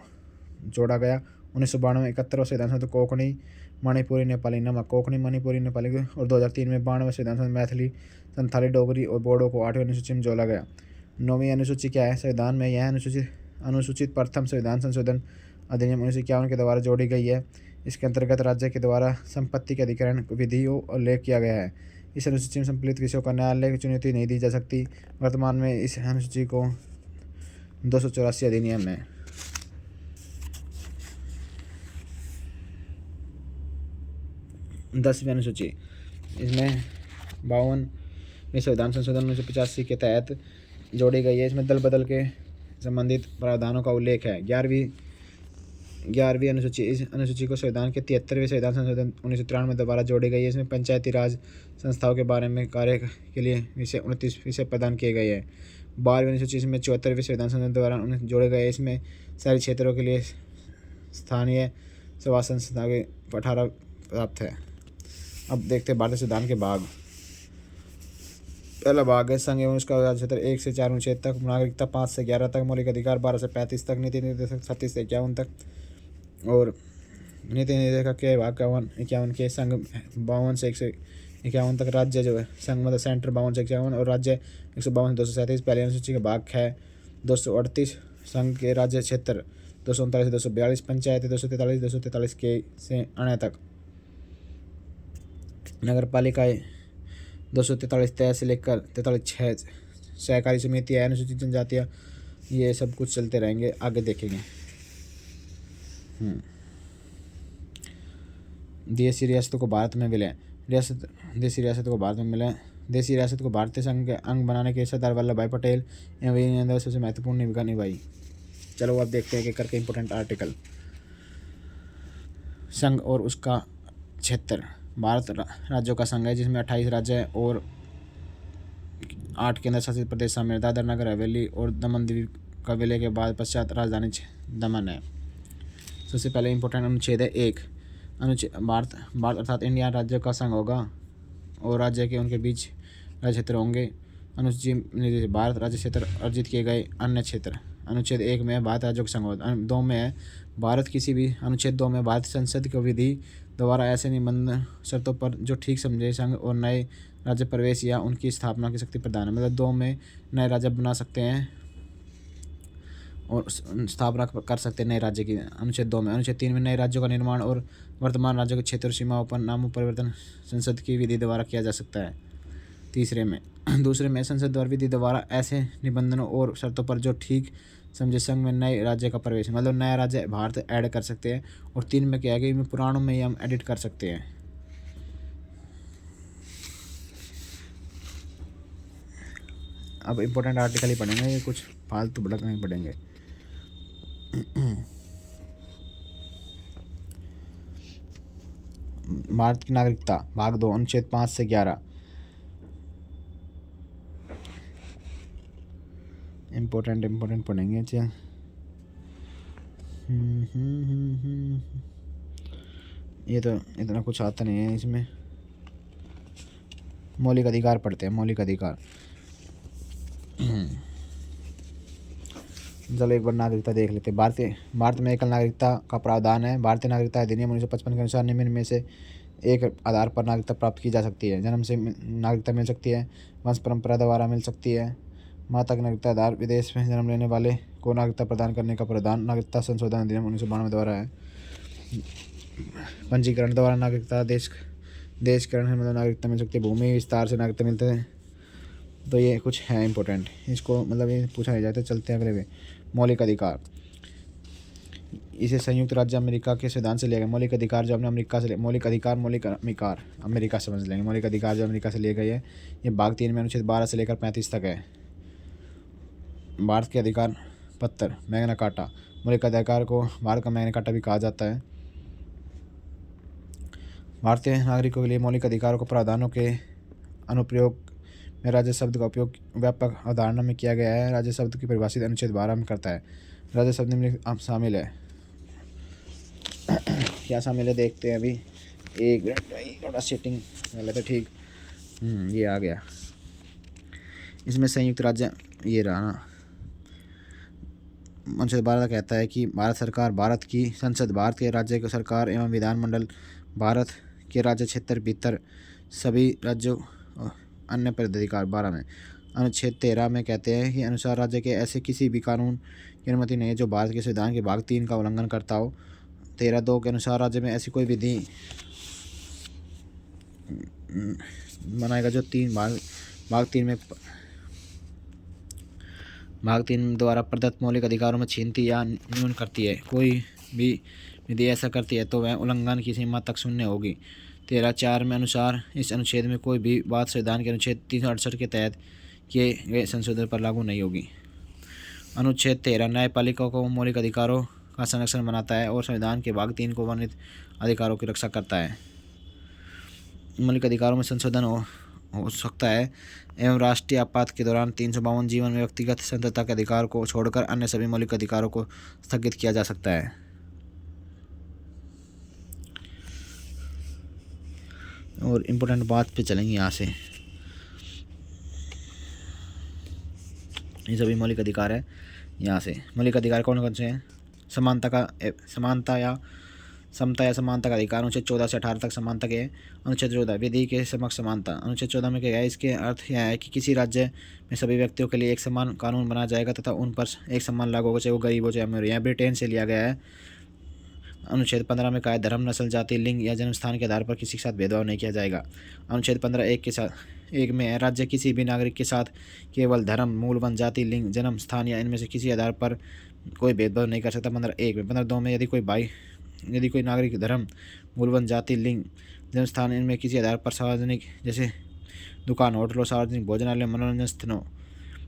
जोड़ा गया। 1992 में 71वां संविधान संशोधन कोंकणी, मणिपुरी, नेपाली, कोंकणी, मणिपुरी, नेपाली और 2003 में 92वें संविधान संशोधन मैथिली, संथाली, डोगरी और बोडो को 8वीं अनुसूची में जोड़ा गया। 9वीं अनुसूची क्या है? संविधान में यह अनुसूचित प्रथम संविधान संशोधन अधिनियम 1951 के द्वारा जोड़ी गई है। इसके अंतर्गत राज्य के द्वारा संपत्ति के अधिग्रहण विधियों का उल्लेख किया गया है। इस अनुसूची में सम्मिलित विषयों का न्यायालय की चुनौती नहीं दी जा सकती। वर्तमान में इस अनुसूची को 284 अधिनियम है। दसवीं अनुसूची इसमें 52वें संविधान संशोधन 1985 के तहत जोड़ी गई है। इसमें दल बदल के संबंधित प्रावधानों का उल्लेख है। 11वीं अनुसूची, इस अनुसूची को संविधान के 73वें संविधान संशोधन 1993 में दोबारा जोड़ी गई है। इसमें पंचायती राज संस्थाओं के बारे में कार्य के लिए 29 विषय प्रदान किए गए हैं। 12वीं अनुसूची इसमें 74वें संविधान संशोधन द्वारा जोड़े गए। इसमें शहरी क्षेत्रों के लिए स्थानीय स्वशासन संस्था के 18 प्राप्त है। अब देखते हैं भारतीय संविधान के भाग। पहला भाग है संघ एवं उसका राज्य क्षेत्र 1 से 4 अनुच्छेद तक, नागरिकता 5 से 11 तक, मौलिक अधिकार 12 से 35 तक, नीति निर्देशक 36 से 51 तक, और नीति निर्देशक के भाग 51 के संघ 52 से 151 तक, राज्य जो है संघ मतलब सेंटर 52 से 51 और राज्य 152 से 237। पहले अनुसूची का भाग है 238, संघ के राज्य क्षेत्र 239 से 242, पंचायत 243 के से अण तक, नगर पालिकाएँ 243 तय से लेकर 43 सहकारी समितियाँ, अनुसूचित जनजातियाँ, ये सब कुछ चलते रहेंगे, आगे देखेंगे। देसी रियासतों को भारत में विलय। देसी रियासतों को भारत में मिले। देसी रियासत को भारतीय संघ के अंग बनाने के सरदार वल्लभ भाई पटेल एवं वीर नरेंद्र सबसे महत्वपूर्ण भूमिका निभाई। चलो अब देखते हैं कि करके इंपॉर्टेंट आर्टिकल। संघ और उसका क्षेत्र। भारत राज्यों का संघ है जिसमें 28 राज्य हैं और 8 केंद्र शासित प्रदेश शामिल हैं। दादर नगर हवेली और दमन द्वीप का विलय के बाद पश्चात राजधानी दमन है। सबसे पहले इंपॉर्टेंट अनुच्छेद है 1। अनुच्छेद भारत अर्थात इंडिया राज्यों का संघ होगा और राज्य के उनके बीच राज्य क्षेत्र होंगे। अनुसूची भारत राज्य क्षेत्र अर्जित किए गए अन्य क्षेत्र। अनुच्छेद 1 में भारत राज्यों का संघ होगा। 2 में है भारत किसी भी अनुच्छेद 2 में भारतीय संसद की विधि द्वारा ऐसे निबंधन शर्तों पर जो ठीक समझे संघ और नए राज्य प्रवेश या उनकी स्थापना की शक्ति प्रदान है। मतलब 2 में नए राज्य बना सकते हैं और स्थापना कर सकते हैं नए राज्य की, अनुच्छेद 2 में। अनुच्छेद 3 में नए राज्यों का निर्माण और वर्तमान राज्यों के क्षेत्र सीमाओं पर नामों परिवर्तन संसद की विधि द्वारा किया जा सकता है। दूसरे में संसद द्वारा विधि द्वारा ऐसे निबंधनों और शर्तों पर जो ठीक समझे संघ में नए राज्य का प्रवेश, मतलब नया राज्य भारत ऐड कर सकते हैं। और 3 में क्या है कि पुराणों में ही हम एडिट कर सकते हैं। अब इम्पोर्टेंट आर्टिकल ही पढ़ेंगे, ये कुछ फालतू भड़क नहीं पढ़ेंगे। भारत की नागरिकता भाग 2 अनुच्छेद 5 से 11। इम्पोर्टेंट पढ़ेंगे। चल ये तो इतना कुछ आता नहीं है इसमें। मौलिक अधिकार पढ़ते हैं। मौलिक अधिकार चलो एक बार नागरिकता देख लेते हैं। भारत में एकल नागरिकता का प्रावधान है। भारतीय नागरिकता अधिनियम 1955 के अनुसार निम्न में से एक आधार पर नागरिकता प्राप्त की जा सकती है। जन्म से नागरिकता मिल सकती है, वंश परंपरा द्वारा मिल सकती है, माता की नागरिकता आधार, विदेश में जन्म लेने वाले को नागरिकता प्रदान करने का प्रावधान नागरिकता संशोधन अधिनियम 1992 द्वारा है। पंजीकरण द्वारा नागरिकता देशकरण है, मतलब नागरिकता मिल सकती है। भूमि विस्तार से नागरिकता मिलते हैं। तो ये कुछ है इंपॉर्टेंट, इसको मतलब ये पूछा नहीं जाता। चलते हैं अगले में। मौलिक अधिकार, इसे संयुक्त राज्य अमेरिका के संविधान से लिया गया। मौलिक अधिकार जो हमने अमेरिका से मौलिक अधिकार अमेरिका समझ लेंगे। मौलिक अधिकार जो अमेरिका से लिए गए हैं, ये भाग 3 में अनुच्छेद 12 से लेकर 35 तक है। भारत के अधिकार पत्र मैग्ना कार्टा, मौलिक अधिकार को भारत का मैग्ना कार्टा भी कहा जाता है। भारतीय नागरिकों के लिए मौलिक अधिकारों के प्रावधानों के अनुप्रयोग में राज्य शब्द का उपयोग व्यापक अवधारणा में किया गया है। राज्य शब्द की परिभाषित अनुच्छेद 12 में करता है। राज्य शब्द निम्नलिखित शामिल है। क्या शामिल है देखते हैं अभी। एक मिनट भाई, थोड़ा सेटिंग पहले तो ठीक। ये आ गया। इसमें संयुक्त राज्य ये रहा ना। अनुच्छेद 12 कहता है कि भारत सरकार, भारत की संसद, भारत के राज्य की सरकार एवं विधानमंडल, भारत के राज्य क्षेत्र भीतर सभी राज्यों अन्य पदाधिकार। 12 में अनुच्छेद 13 में कहते हैं कि अनुसार राज्य के ऐसे किसी भी कानून की अनुमति नहीं है जो भारत के संविधान के भाग 3 का उल्लंघन करता हो। 13(2) के अनुसार राज्य में ऐसी कोई विधि बनाएगा जो भाग 3 द्वारा प्रदत्त मौलिक अधिकारों में छीनती या न्यून करती है। कोई भी विधि ऐसा करती है तो वह उल्लंघन की सीमा तक शून्य होगी। 13(4) में अनुसार इस अनुच्छेद में कोई भी बात संविधान के अनुच्छेद 368 के तहत किए गए संशोधन पर लागू नहीं होगी। अनुच्छेद 13 न्यायपालिका को मौलिक अधिकारों का संरक्षण बनाता है और संविधान के भाग 3 को वर्णित अधिकारों की रक्षा करता है। मौलिक अधिकारों में संशोधन हो सकता है एवं राष्ट्रीय आपात के दौरान 352 जीवन में व्यक्तिगत स्वतंत्रता के अधिकार को छोड़कर अन्य सभी मौलिक अधिकारों को स्थगित किया जा सकता है। और इम्पोर्टेंट बात पे चलेंगे यहाँ से। ये सभी मौलिक अधिकार है। यहाँ से मौलिक अधिकार कौन कौन से हैं? समानता या समता या समानता का अधिकार अनुच्छेद 14 से 18 तक समानता के। अनुच्छेद 14 विधि के समक्ष समानता। अनुच्छेद 14 में क्या है? इसके अर्थ यह है कि किसी राज्य में सभी व्यक्तियों के लिए एक समान कानून बनाया जाएगा तथा उन पर एक समान लागू होगा, चाहे वो गरीब हो चाहे अमीर हो। यह ब्रिटेन से लिया गया है। अनुच्छेद 15 में कहा है धर्म, नस्ल, जाति, लिंग या जन्म स्थान के आधार पर किसी के साथ भेदभाव नहीं किया जाएगा। अनुच्छेद 15 एक में है राज्य किसी भी नागरिक के साथ केवल धर्म, मूल वन, जाति, लिंग, जन्म स्थान या इनमें से किसी आधार पर कोई भेदभाव नहीं कर सकता। 15(1) में 15(2) में यदि कोई नागरिक धर्म, मूल वन, जाति, लिंग, जन्म स्थान इनमें किसी आधार पर सार्वजनिक जैसे दुकान, होटलों, सार्वजनिक भोजनालय, मनोरंजन स्थलों,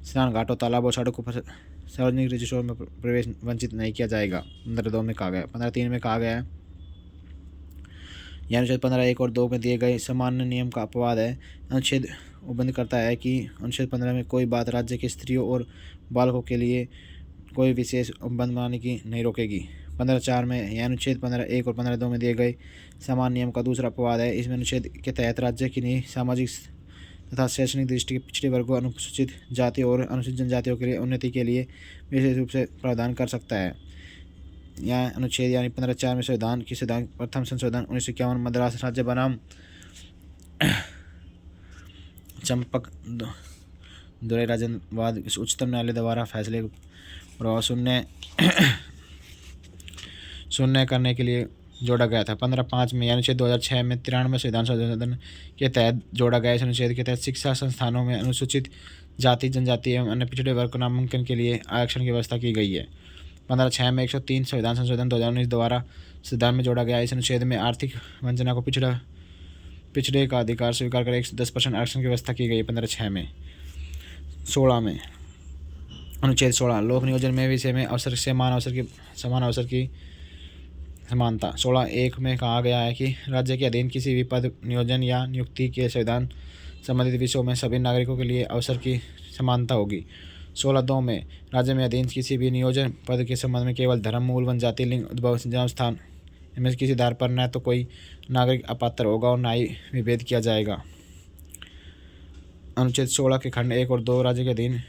स्नान घाटों, तालाबों, सड़कों पर सार्वजनिक रजिस्ट्रों में प्रवेश वंचित नहीं किया जाएगा। 15(2) में कहा गया। 15(3) में कहा गया है यह अनुच्छेद 15(1) और 2 में दिए गए सामान्य नियम का अपवाद है। अनुच्छेद उपबंध करता है कि अनुच्छेद 15 में कोई बात राज्य के स्त्रियों और बालकों के लिए कोई विशेष उपबंध बनाने की नहीं रोकेगी। 15(4) में यह अनुच्छेद 15(1) और 15(2) में दिए गए सामान्य नियम का दूसरा अपवाद है। इसमें अनुच्छेद के तहत राज्य की नहीं सामाजिक तथा शैक्षणिक दृष्टि के पिछड़े वर्गों, अनुसूचित जाति और अनुसूचित जनजातियों के लिए उन्नति के लिए विशेष रूप से प्रावधान कर सकता है। यह अनुच्छेद यानी 15(4) में संविधान की प्रथम संशोधन 1951 मद्रास राज्य बनाम चंपक दुराई राजनवाद उच्चतम न्यायालय द्वारा फैसले प्रभाव शून्य करने के लिए जोड़ा गया था। 15(5) में अनुच्छेद 2006 में 93 संविधान संशोधन के तहत जोड़ा गया। इस अनुच्छेद के तहत शिक्षा संस्थानों में अनुसूचित जाति, जनजाति एवं अन्य पिछड़े वर्ग को नामांकन के लिए आरक्षण की व्यवस्था की गई है। 15(6) में 103 संविधान संशोधन 2019 द्वारा संविधान में जोड़ा गया। इस अनुच्छेद में आर्थिक वंचना को पिछड़े का अधिकार स्वीकार कर 10% आरक्षण की व्यवस्था की गई है। 15(6) में 16 में अनुच्छेद 16 लोक नियोजन में विषय में समान अवसर की समानता। 16(1) में कहा गया है कि राज्य के अधीन किसी भी पद, नियोजन या नियुक्ति के संविधान संबंधित विषयों में सभी नागरिकों के लिए अवसर की समानता होगी। 16(2) में राज्य में अधीन किसी भी नियोजन पद के संबंध में केवल धर्म, मूल वन, जाति, लिंग, उद्भव, जन्म स्थान इनमें से किसी आधार पर न तो कोई नागरिक अपात्र होगा और न ही विभेद किया जाएगा। अनुच्छेद 16 के खंड 1 और 2 राज्य के अधीन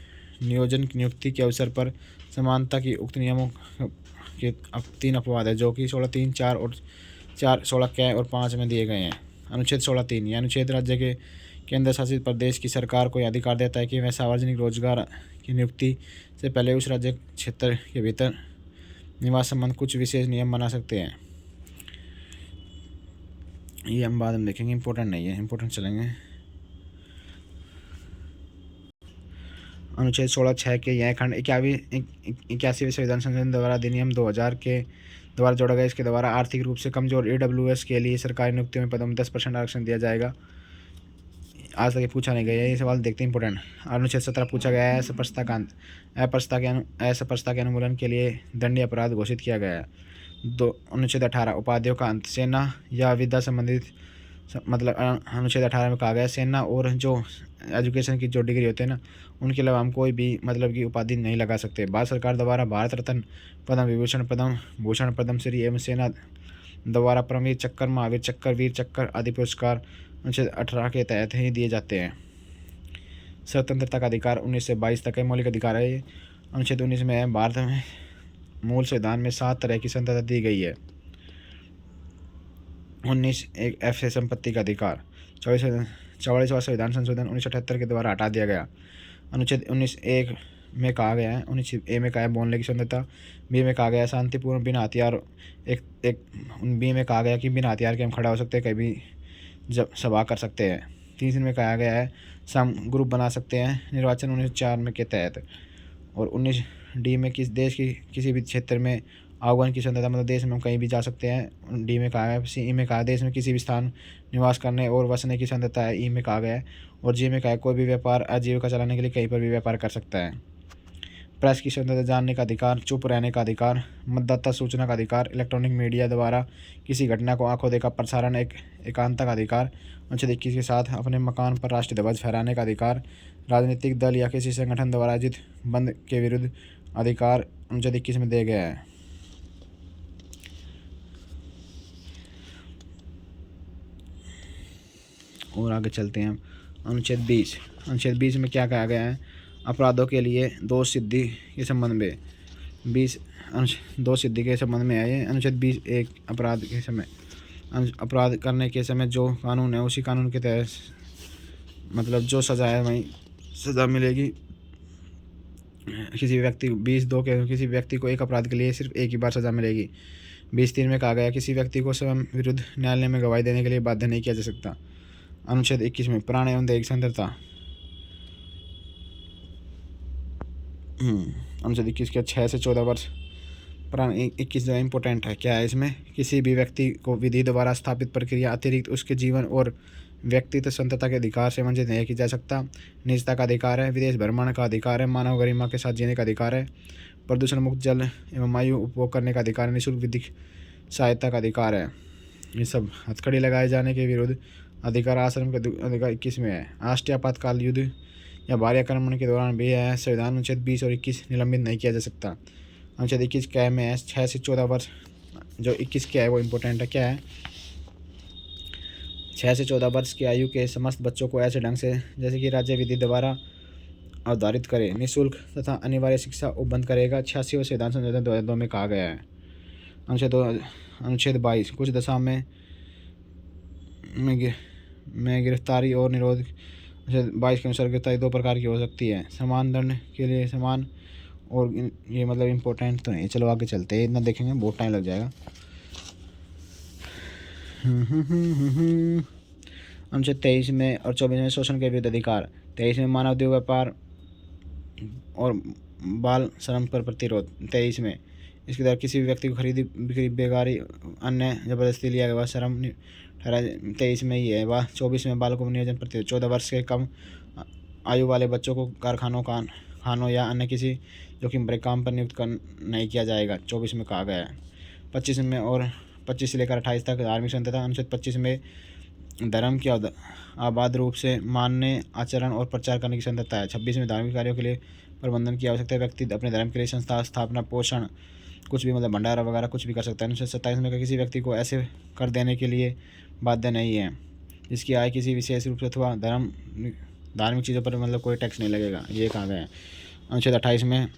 नियोजन नियुक्ति के अवसर पर समानता की उक्त नियमों के 3 अपवाद है जो कि 16(3), 4 और 16(क) और 5 में दिए गए हैं। अनुच्छेद 16(3) यह अनुच्छेद राज्य के केंद्र शासित प्रदेश की सरकार को अधिकार देता है कि वह सार्वजनिक रोजगार की नियुक्ति से पहले उस राज्य क्षेत्र के भीतर निवास संबंध कुछ विशेष नियम बना सकते हैं। ये हम बाद में देखेंगे, इम्पोर्टेंट नहीं है, इम्पोर्टेंट चलेंगे। अनुच्छेद 16(6) के यह खंड 81वें संविधान संशोधन द्वारा अधिनियम 2000 के द्वारा जोड़ा गया। इसके द्वारा आर्थिक रूप से कमजोर AWS के लिए सरकारी नियुक्तियों में पदों में 10% आरक्षण दिया जाएगा। आज तक ये पूछा नहीं गया है, ये सवाल देखते हैं इंपॉर्टेंट। अनुच्छेद 17 पूछा गया है असपरसता का अंत। असपरसता के अनुमूलन के लिए दंडनीय अपराध घोषित किया गया है। अनुच्छेद 18 उपाधियों का अंत। सेना या विद्या संबंधित मतलब अनुच्छेद 18 में कहा गया सेना और जो एजुकेशन की जो डिग्री होते हैं ना उनके अलावा हम कोई भी मतलब की उपाधि नहीं लगा सकते। भारत सरकार द्वारा भारत रत्न, पद्म विभूषण, पद्म भूषण, पद्मश्री एवं सेना द्वारा परमवीर चक्र, महावीर चक्र, वीर चक्र आदि पुरस्कार अनुच्छेद 18 के तहत ही दिए जाते हैं। स्वतंत्रता का अधिकार 19 से 22 तक है, मौलिक अधिकार है। अनुच्छेद 19 में है भारत में मूल संविधान में 7 तरह की स्वतंत्रता दी गई है। 19 एक F से संपत्ति का अधिकार। 44वां संविधान संशोधन 1978 के द्वारा हटा दिया गया। अनुच्छेद 19(1) में कहा गया है 19(a) में कहा है बोलने की स्वतंत्रता। बी में कहा गया है शांतिपूर्ण बिना हथियार बी में कहा गया कि बिना हथियार के हम खड़ा हो सकते हैं, कभी जब सभा कर सकते हैं। 3 में कहा गया है सम ग्रुप बना सकते हैं निर्वाचन 1904 में के तहत। और 19D में देश की किसी भी क्षेत्र में आह्वान की स्वतंत्रता, मतलब देश में हम कहीं भी जा सकते हैं। D में कहा है। C में कहा है देश में किसी भी स्थान निवास करने और बसने की स्वतंत्रता है। E में कहा गया है। और G में कहा है कोई भी व्यापार आजीविका चलाने के लिए कहीं पर भी व्यापार कर सकता है। प्रेस की स्वतंत्रता, जानने का अधिकार, चुप रहने का अधिकार, मतदाता सूचना का अधिकार, इलेक्ट्रॉनिक मीडिया द्वारा किसी घटना को आंखों देखा प्रसारण, एकांत का अधिकार, अनुच्छेद 21 के साथ अपने मकान पर राष्ट्रीय ध्वज फहराने का अधिकार, राजनीतिक दल या किसी संगठन द्वारा आयोजित बंद के विरुद्ध अधिकार अनुच्छेद 21 में दिया गया है। और आगे चलते हैं हम। अनुच्छेद 20 में क्या कहा गया है? अपराधों के लिए दो सिद्धि के संबंध में 20 दो सिद्धि के संबंध में है ये। अनुच्छेद 20 एक अपराध के समय अपराध करने के समय जो कानून है उसी कानून के तहत मतलब जो सज़ा है वही सज़ा मिलेगी। किसी व्यक्ति 20(2) के किसी व्यक्ति को एक अपराध के लिए सिर्फ एक ही बार सज़ा मिलेगी। 20(3) में कहा गया किसी व्यक्ति को स्वयं विरुद्ध न्यायालय में गवाही देने के लिए बाध्य नहीं किया जा सकता। अनुच्छेद 21 में प्राण एवं दैहिक स्वतंत्रता। अनुच्छेद 21 के 6 से 14 वर्ष। प्राण 21 जो इम्पोर्टेंट है, क्या है इसमें? किसी भी व्यक्ति को विधि द्वारा स्थापित प्रक्रिया अतिरिक्त उसके जीवन और व्यक्तित्व स्वतंत्रता के अधिकार से वंचित नहीं किया जा सकता। निजता का अधिकार है, विदेश भ्रमण का अधिकार है, मानव गरिमा के साथ जीने का अधिकार है, प्रदूषण मुक्त जल एवं वायु उपभोग करने का अधिकार है, निःशुल्क विधिक सहायता का अधिकार है। ये सब हथकड़ी लगाए जाने के विरुद्ध अधिकार आश्रम के अधिकार 21 में है। राष्ट्रीय आपातकाल युद्ध या भारी आक्रमण के दौरान भी है। संविधान अनुच्छेद 20 और 21 निलंबित नहीं किया जा सकता। अनुच्छेद 21 क्या में है? 6 से 14 वर्ष। जो 21 क्या है वो इम्पोर्टेंट है, क्या है? 6 से 14 वर्ष की आयु के समस्त बच्चों को ऐसे ढंग से जैसे कि राज्य विधि द्वारा अवधारित करे, निःशुल्क तथा अनिवार्य शिक्षा उपबंध करेगा। 86 और संविधान संशोधन 2002 में कहा गया है। अनुच्छेद 22 कुछ दशा में गिरफ्तारी और निरोध। अनुच्छेद 22 के अनुसार गिरफ्तारी दो प्रकार की हो सकती है, समान दंड के लिए समान, और ये मतलब इम्पोर्टेंट तो नहीं। चलो आगे चलते हैं, इतना देखेंगे बहुत टाइम लग जाएगा। अनुच्छेद 23 में और 24 में शोषण के विरुद्ध अधिकार। 23 में मानव देह व्यापार और बाल श्रम पर प्रतिरोध। 23 में इसके द्वारा किसी भी व्यक्ति को खरीदी बिक्री बेगारी अन्य जबरदस्ती लिया गया श्रम ठहरा। 23 में ही है वह। 24 में बालकों को नियोजन प्रतिरोध। 14 वर्ष के कम आयु वाले बच्चों को कारखानों खानों या अन्य किसी जोखिम भरे काम पर नियुक्त नहीं किया जाएगा। 24 में कहा गया है। 25 में और 25 से लेकर 28 तक धार्मिक स्वतंत्रता। अनुच्छेद 25 में धर्म की आबाद रूप से मानने, आचरण और प्रचार करने की स्वतंत्रता है। 26 में धार्मिक कार्यों के लिए प्रबंधन की आवश्यकता है। व्यक्ति अपने धर्म के लिए संस्था स्थापना पोषण कुछ भी मतलब भंडारा वगैरह कुछ भी कर सकता है। अनुच्छेद 27 में किसी व्यक्ति को ऐसे कर देने के लिए बाध्य नहीं है जिसकी आय किसी विशेष रूप से अथवा धार्मिक चीज़ों पर मतलब कोई टैक्स नहीं लगेगा, ये कहा गया है। अनुच्छेद 28 में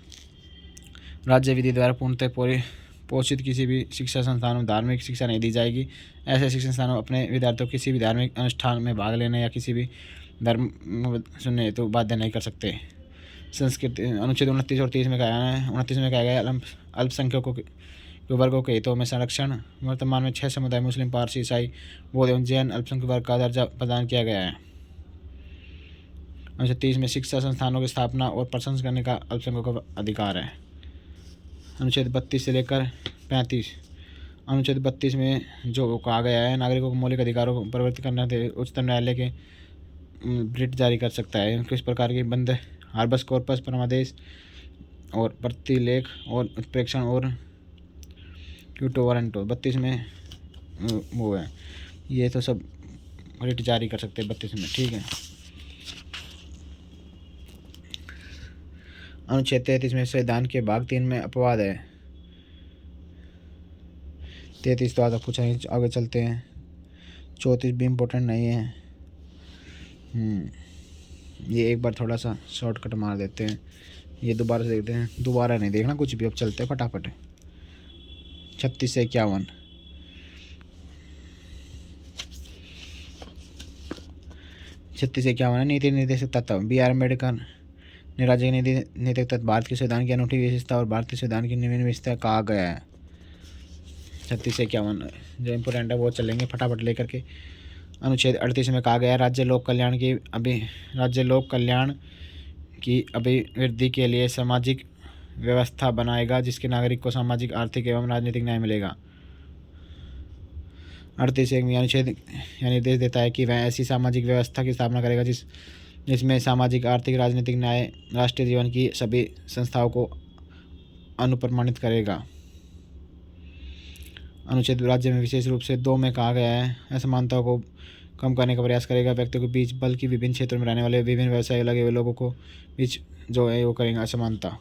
राज्य विधि द्वारा पूर्णतः पोषित किसी भी शिक्षा संस्थान में धार्मिक शिक्षा नहीं दी जाएगी। ऐसे शिक्षण संस्थानों अपने विद्यार्थियों को किसी भी धार्मिक अनुष्ठान में भाग लेने या किसी भी धर्म सुनने तो बाध्य नहीं कर सकते। संस्कृति। अनुच्छेद 29 और 30 में कहा है। 29 में कहा गया अल्पसंख्यकों के वर्गों के हितों में संरक्षण। वर्तमान में 6 समुदाय मुस्लिम, पारसी, ईसाई, बौद्ध एवं जैन अल्पसंख्यक वर्ग का दर्जा प्रदान किया गया है। अनुच्छेद 30 में शिक्षा संस्थानों की स्थापना और प्रशंसा करने का अल्पसंख्यकों का अधिकार है। अनुच्छेद 32 से लेकर 35। अनुच्छेद 32 में जो कहा गया है नागरिकों को मौलिक अधिकारों को परिवर्तित करना उच्चतम न्यायालय के रिट जारी कर सकता है। किस प्रकार की बंद हार्बस कॉर्पस परमादेश और प्रतिलेख और उत्प्रेक्षण और क्यूटो वारंटो। 32 में वो है, ये तो सब रिट जारी कर सकते हैं 32 में, ठीक है। अनुच्छेद 33 में संविधान के भाग 3 में अपवाद है। 33 तो आधा पूछा नहीं, आगे चलते हैं। 34 भी इम्पोर्टेंट नहीं है। ये एक बार थोड़ा सा शॉर्टकट मार देते हैं, ये दोबारा से देखते हैं। दोबारा नहीं देखना कुछ भी, अब चलते हैं फटाफट। 36 से 51। 36 से 51 नीति निर्देशक तत्व। B.R. अम्बेडकर ने राज्य के नीति निर्देशक तत्व भारत के संविधान की अनूठी विशेषता और भारतीय संविधान की नवीन विशेषता कहा गया है। 36 से 51 जो इम्पोर्टेंट है वो चलेंगे फटाफट लेकर के। अनुच्छेद 38 में कहा गया है राज्य लोक कल्याण की अभिवृद्धि के लिए सामाजिक व्यवस्था बनाएगा जिसके नागरिक को सामाजिक, आर्थिक एवं राजनीतिक न्याय मिलेगा। 38 एक अनुच्छेद यह निर्देश देता है कि वह ऐसी सामाजिक व्यवस्था की स्थापना करेगा जिसमें सामाजिक, आर्थिक, राजनीतिक न्याय राष्ट्रीय जीवन की सभी संस्थाओं को अनुप्रमाणित करेगा। अनुच्छेद राज्य में विशेष रूप से 2 में कहा गया है असमानताओं को कम करने का प्रयास करेगा। व्यक्तियों के बीच बल्कि विभिन्न क्षेत्रों में रहने वाले विभिन्न व्यवसाय लगे हुए लोगों को बीच जो है वो करेंगे असमानता।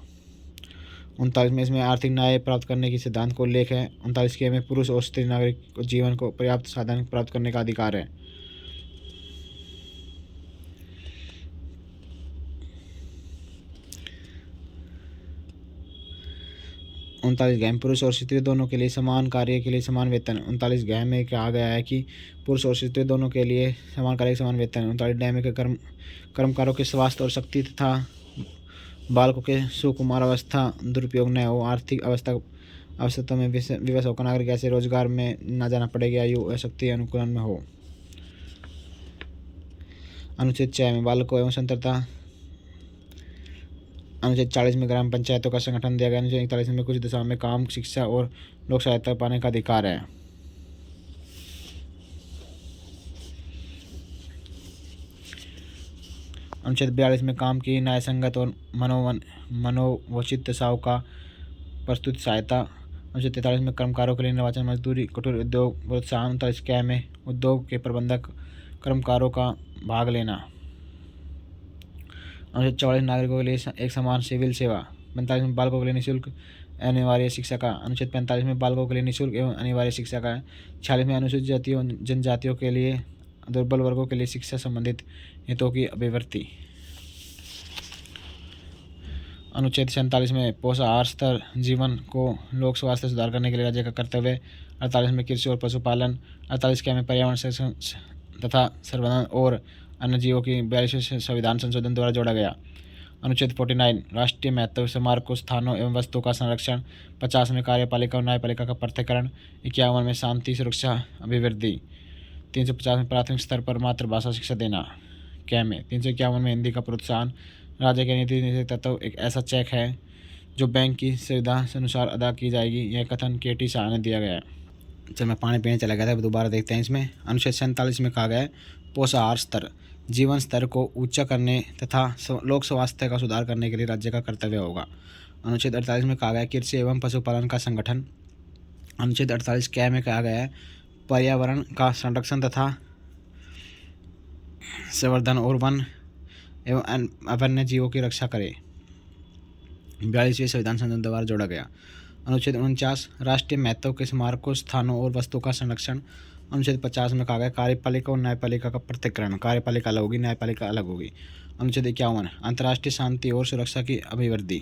39 में इसमें आर्थिक न्याय प्राप्त करने की सिद्धांत को उल्लेख है। 39 में पुरुष और स्त्री नागरिक को जीवन को पर्याप्त साधन प्राप्त करने का अधिकार है। 39 गैम पुरुष और स्त्री दोनों के लिए समान कार्य के लिए समान वेतन। 39 गैम में कहा गया है कि पुरुष और स्त्री दोनों के लिए समान कार्य समान वेतन। 39 डैम के कर्मकारों के स्वास्थ्य और शक्ति तथा बालकों के सुकुमार अवस्था दुरुपयोग न हो, आर्थिक आवश्यकता में विवश होकर नागरिक ऐसे रोजगार में न जाना पड़ेगी, आयु और शक्ति अनुकूलन में हो। अनुच्छेद 6 में बालकों एवं स्वतंत्रता। अनुच्छेद 40 में ग्राम पंचायतों का संगठन दिया गया। अनुच्छेद 41 में कुछ दिशाओं में काम, शिक्षा और लोक सहायता पाने का अधिकार है। अनुच्छेद 42 में काम की न्यायसंगत और मनोवचित दशाओं का प्रस्तुत सहायता। अनुच्छेद 43 में कर्मकारों के लिए निर्वाचन, मजदूरी, कठोर उद्योग प्रोत्साहन। 39 क्या में उद्योग के प्रबंधक कर्मकारों का भाग लेना। अनुच्छेद 44 नागरिकों के लिए एक समान सिविल सेवा। 45 में बालकों के लिए निःशुल्क अनिवार्य शिक्षा का। अनुच्छेद 45 में बालकों के लिए निःशुल्क एवं अनिवार्य शिक्षा का। 46 में अनुसूचित जातियों जनजातियों के लिए दुर्बल वर्गों के लिए शिक्षा संबंधित हितों की अभिव्यक्ति। अनुच्छेद 47 में पोषाहार स्तर जीवन को लोक स्वास्थ्य सुधार करने के लिए राज्य का कर्तव्य। 48 में कृषि और पशुपालन। 48 के में पर्यावरण तथा संवर्धन और अन्य जीवों की 42वें संविधान संशोधन द्वारा जोड़ा गया। अनुच्छेद 49 राष्ट्रीय महत्व स्मारकों स्थानों एवं वस्तुओं का संरक्षण। 50 में कार्यपालिका और न्यायपालिका का पृथक्करण। 51 में शांति सुरक्षा अभिवृद्धि। 350 में प्राथमिक स्तर पर मातृभाषा शिक्षा देना। क्या में 351 में हिंदी का प्रोत्साहन। राज्य के नीति तत्व एक ऐसा चेक है जो बैंक की सुविधा के अनुसार अदा की जाएगी। यह कथन केटी शाह ने दिया गया है। चल मैं पानी पीने चला गया था, दोबारा देखते हैं इसमें। अनुच्छेद 47 में कहा गया है पोषाहार स्तर जीवन स्तर को ऊंचा करने तथा लोक स्वास्थ्य का सुधार करने के लिए राज्य का कर्तव्य होगा। अनुच्छेद 48 में कहा गया है कृषि एवं पशुपालन का संगठन। अनुच्छेद 48 क्या में कहा गया है पर्यावरण का संरक्षण तथा संवर्धन और वन एवं वन्य जीवों की रक्षा करे। 42वें संविधान संशोधन द्वारा जोड़ा गया। अनुच्छेद 49 राष्ट्रीय महत्व के स्मारकों स्थानों और वस्तुओं का संरक्षण। अनुच्छेद 50 में कहा गया कार्यपालिका और न्यायपालिका का पृथक्करण। कार्यपालिका अलग होगी, न्यायपालिका अलग होगी। अनुच्छेद 51 अंतर्राष्ट्रीय शांति और सुरक्षा की अभिवृद्धि।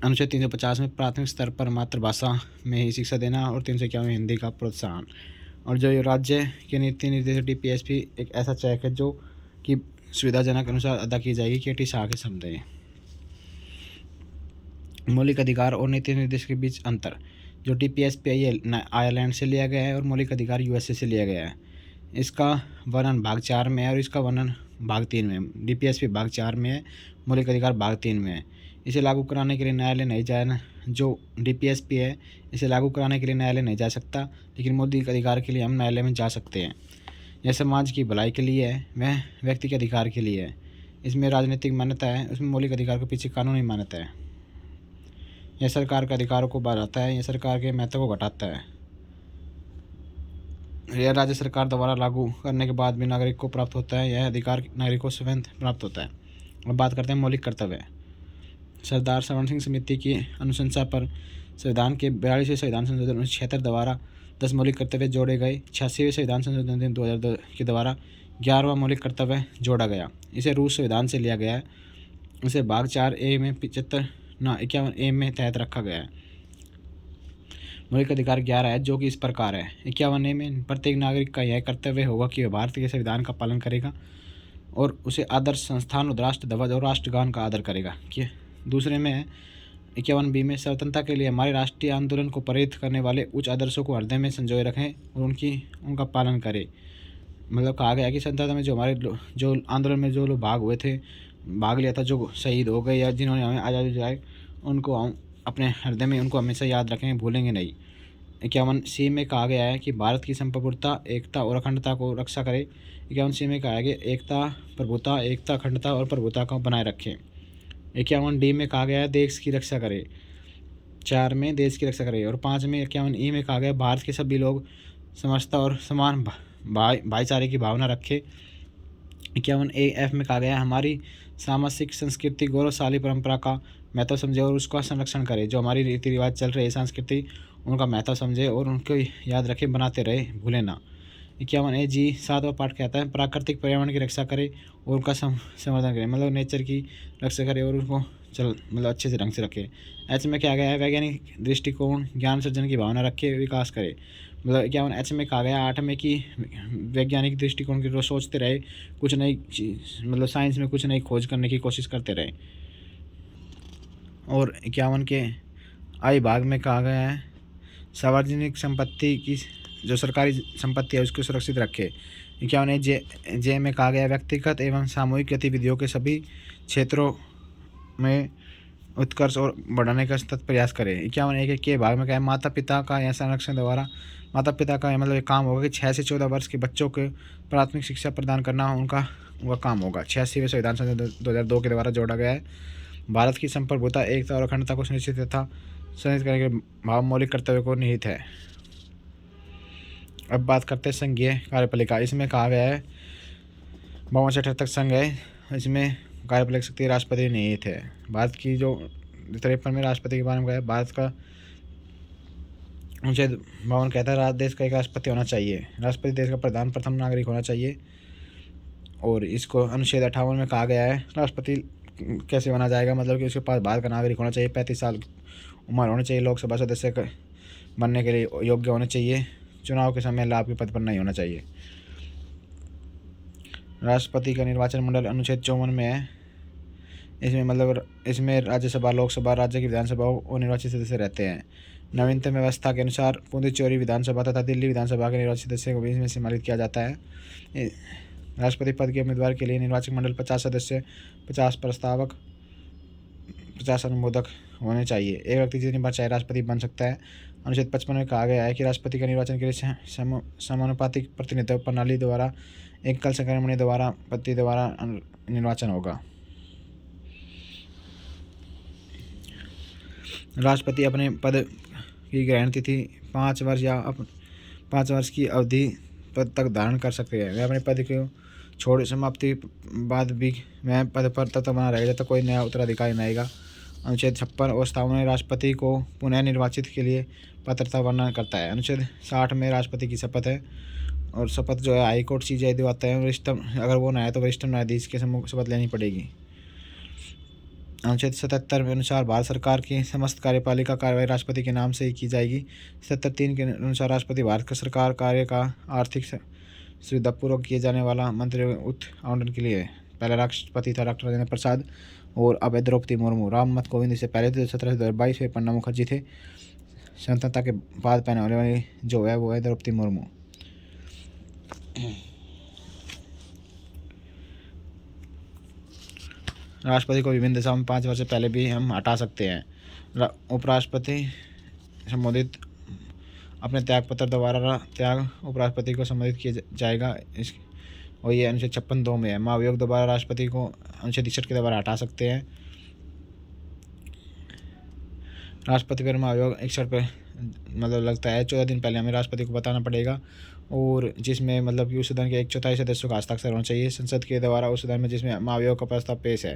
अनुच्छेद 350 में प्राथमिक स्तर पर मातृभाषा में ही शिक्षा देना और 351 में हिंदी का प्रोत्साहन। और जो राज्य के नीति निर्देश DPSP एक ऐसा चेक है जो कि सुविधाजनक अनुसार अदा की जाएगी। केटी शाह के शब्द हैं। मौलिक अधिकार और नीति निर्देश के बीच अंतर। जो DPSP आयरलैंड से लिया गया है और मौलिक अधिकार USA से लिया गया है। इसका वर्णन भाग 4 में है और इसका वर्णन भाग 3 में है। DPSP भाग 4 में है, मौलिक अधिकार भाग 3 में है। इसे लागू कराने के लिए न्यायालय नहीं जाना। जो DPSP है इसे लागू कराने के लिए न्यायालय नहीं जा सकता, लेकिन मौलिक अधिकार के लिए हम न्यायालय में जा सकते हैं। यह समाज की भलाई के लिए है, वह व्यक्ति के अधिकार के लिए है। इसमें राजनीतिक मान्यता है, उसमें मौलिक अधिकार के पीछे कानूनी मान्यता है। यह सरकार के अधिकारों को बढ़ाता है, यह सरकार के महत्व को घटाता है। यह राज्य सरकार द्वारा लागू करने के बाद भी नागरिक को प्राप्त होता है। यह अधिकार नागरिक को स्वयं प्राप्त होता है। अब बात करते हैं मौलिक कर्तव्य। सरदार सवर्ण सिंह समिति की अनुशंसा पर संविधान के 42वें संविधान संशोधन 1976 द्वारा 10 मौलिक कर्तव्य जोड़े गए। 86वें संविधान संशोधन 2002 के द्वारा 11वां मौलिक कर्तव्य जोड़ा गया। इसे रूस संविधान से लिया गया है। इसे भाग 4A में 51A में तहत रखा गया है। मौलिक अधिकार 11 है जो कि इस प्रकार है। 51A में प्रत्येक नागरिक का यह कर्तव्य होगा कि वह भारतीय संविधान का पालन करेगा और उसे आदर्श संस्थान और राष्ट्र ध्वज और राष्ट्रगान का आदर करेगा। दूसरे में है 51B में स्वतंत्रता के लिए हमारे राष्ट्रीय आंदोलन को प्रेरित करने वाले उच्च आदर्शों को हृदय में संजोए रखें और उनका पालन करें। मतलब कहा गया कि स्वतंत्रता में जो हमारे जो आंदोलन में जो लोग भाग लिया था, जो शहीद हो गए या जिन्होंने हमें आज़ादी दिलाई, उनको हम अपने हृदय में उनको हमेशा याद रखेंगे, भूलेंगे नहीं। 51C में कहा गया है कि भारत की संप्रभुता एकता और अखंडता को रक्षा करें। 51C में कहा गया कि एकता अखंडता और प्रभुता को बनाए रखें। 51D में कहा गया है देश की रक्षा करें। 4 में देश की रक्षा करें और 5 में 51E में कहा गया भारत के सभी लोग समरसता और समान भाईचारे की भावना रखें। 51AF में कहा गया हमारी सामाजिक संस्कृति गौरवशाली परंपरा का महत्व समझे और उसका संरक्षण करे। जो हमारी रीति रिवाज चल रहे संस्कृति उनका महत्व समझे और उनको याद रखें, बनाते रहे, भूले ना। 51AG 7वां पाठ कहता है प्राकृतिक पर्यावरण की रक्षा करें और उनका समर्थन करें, मतलब नेचर की रक्षा करें और उसको मतलब अच्छे से ढंग से रखें। ऐसे में क्या गया है, वैज्ञानिक दृष्टिकोण ज्ञान सृजन की भावना रखे, विकास करे। मतलब क्या ऐसे में कहा गया 8 में कि वैज्ञानिक दृष्टिकोण की जो सोचते रहे, कुछ नई चीज मतलब साइंस में कुछ नई खोज करने की कोशिश करते रहे। और 51 के आई भाग में कहा गया है सार्वजनिक संपत्ति की जो सरकारी संपत्ति है उसको सुरक्षित रखे। 51 जे में कहा गया व्यक्तिगत एवं सामूहिक गतिविधियों के सभी क्षेत्रों में उत्कर्ष और बढ़ाने का सतत प्रयास करें। 51 एक के भाग में क्या है माता पिता का या संरक्षण द्वारा माता पिता का मतलब एक काम होगा कि 6 से 14 वर्ष के बच्चों को प्राथमिक शिक्षा प्रदान करना उनका काम होगा। 86वें संविधान संशोधन 2002 के द्वारा जोड़ा गया है। भारत की संप्रभुता एकता और अखंडता को सुनिश्चित तथा सुनिश्चित करने के भाव मौलिक कर्तव्य को निहित है। अब बात करते हैं संघीय कार्यपालिका। इसमें कहा गया है 52 से 78 तक संघ है, इसमें कार्यपालिक शक्ति राष्ट्रपति निहित है। भारत की जो 53 में राष्ट्रपति के बारे में कहा है, भारत का अनुच्छेद 52 कहता है देश का एक राष्ट्रपति होना चाहिए, राष्ट्रपति देश का प्रथम नागरिक होना चाहिए। और इसको अनुच्छेद 58 में कहा गया है राष्ट्रपति कैसे बना जाएगा, मतलब कि उसके पास भारत का नागरिक होना चाहिए, 35 साल उम्र होनी चाहिए, लोकसभा सदस्य बनने के लिए योग्य होने चाहिए, चुनाव के समय लाभ के पद पर नहीं होना चाहिए। राष्ट्रपति का निर्वाचन मंडल अनुच्छेद 54 में है। इसमें मतलब इसमें राज्यसभा लोकसभा राज्य की विधानसभाओं और निर्वाचित सदस्य रहते हैं। नवीनतम व्यवस्था के अनुसार पुडुचेरी विधानसभा तथा दिल्ली विधानसभा के निर्वाचित सदस्य को भी इसमें सम्मिलित किया जाता है। राष्ट्रपति पद के उम्मीदवार के लिए निर्वाचक मंडल 50 सदस्य, 50 प्रस्तावक, 50 अनुमोदक होने चाहिए। एक व्यक्ति जितनी बार चाहे राष्ट्रपति बन सकता है। अनुच्छेद 55 में कहा गया है कि राष्ट्रपति का निर्वाचन के लिए समानुपातिक प्रतिनिधित्व प्रणाली द्वारा एकल संक्रमण द्वारा पति द्वारा निर्वाचन होगा। राष्ट्रपति अपने पद की ग्रहण तिथि 5 वर्ष या 5 वर्ष की अवधि पद तक धारण कर सकते हैं। वह अपने पद को छोड़ समाप्ति बाद भी वह पद पर तब तक बना रहेगा जब तक कोई नया उत्तराधिकारी नहीं आएगा। अनुच्छेद 56 और 57 में राष्ट्रपति को पुनः निर्वाचित के लिए पात्रता वर्णन करता है। अनुच्छेद 60 में राष्ट्रपति की शपथ है, और शपथ जो है हाई कोर्ट CJI दिवाता है। वरिष्ठतम अगर वो ना है तो वरिष्ठतम न्यायाधीश के सम्मुख शपथ लेनी पड़ेगी। अनुच्छेद 77 के अनुसार भारत सरकार की समस्त कार्यपालिका कार्रवाई राष्ट्रपति के नाम से ही की जाएगी। 77(3) के अनुसार राष्ट्रपति भारत का सरकार कार्य का आर्थिक सुविधापूर्वक किए जाने वाला मंत्री आवंटन के लिए पहला राष्ट्रपति था डॉक्टर राजेंद्र प्रसाद, और अब द्रौपदी मुर्मू। रामनाथ कोविंद इससे पहले 2017 से 2022 में प्रणब मुखर्जी थे। स्वतंत्रता के बाद पहने होने वाली जो है वो है द्रौपदी मुर्मू। राष्ट्रपति को विभिन्न दिशाओं में 5 वर्ष से पहले भी हम हटा सकते हैं। उपराष्ट्रपति संबोधित अपने त्याग पत्र द्वारा त्याग उपराष्ट्रपति को संबोधित किया जाएगा। इस और ये अनुच्छेद 56(2) में है। महाभियोग दोबारा राष्ट्रपति को अनुच्छेद 61 के द्वारा हटा सकते हैं। राष्ट्रपति पर महाभियोग 61 पर मतलब लगता है 14 दिन पहले हमें राष्ट्रपति को बताना पड़ेगा, और जिसमें मतलब कि उस सदन के 1/4 सदस्यों का हस्ताक्षर होना चाहिए। संसद के द्वारा उस सदन में जिसमें महाभियोग का प्रस्ताव पेश है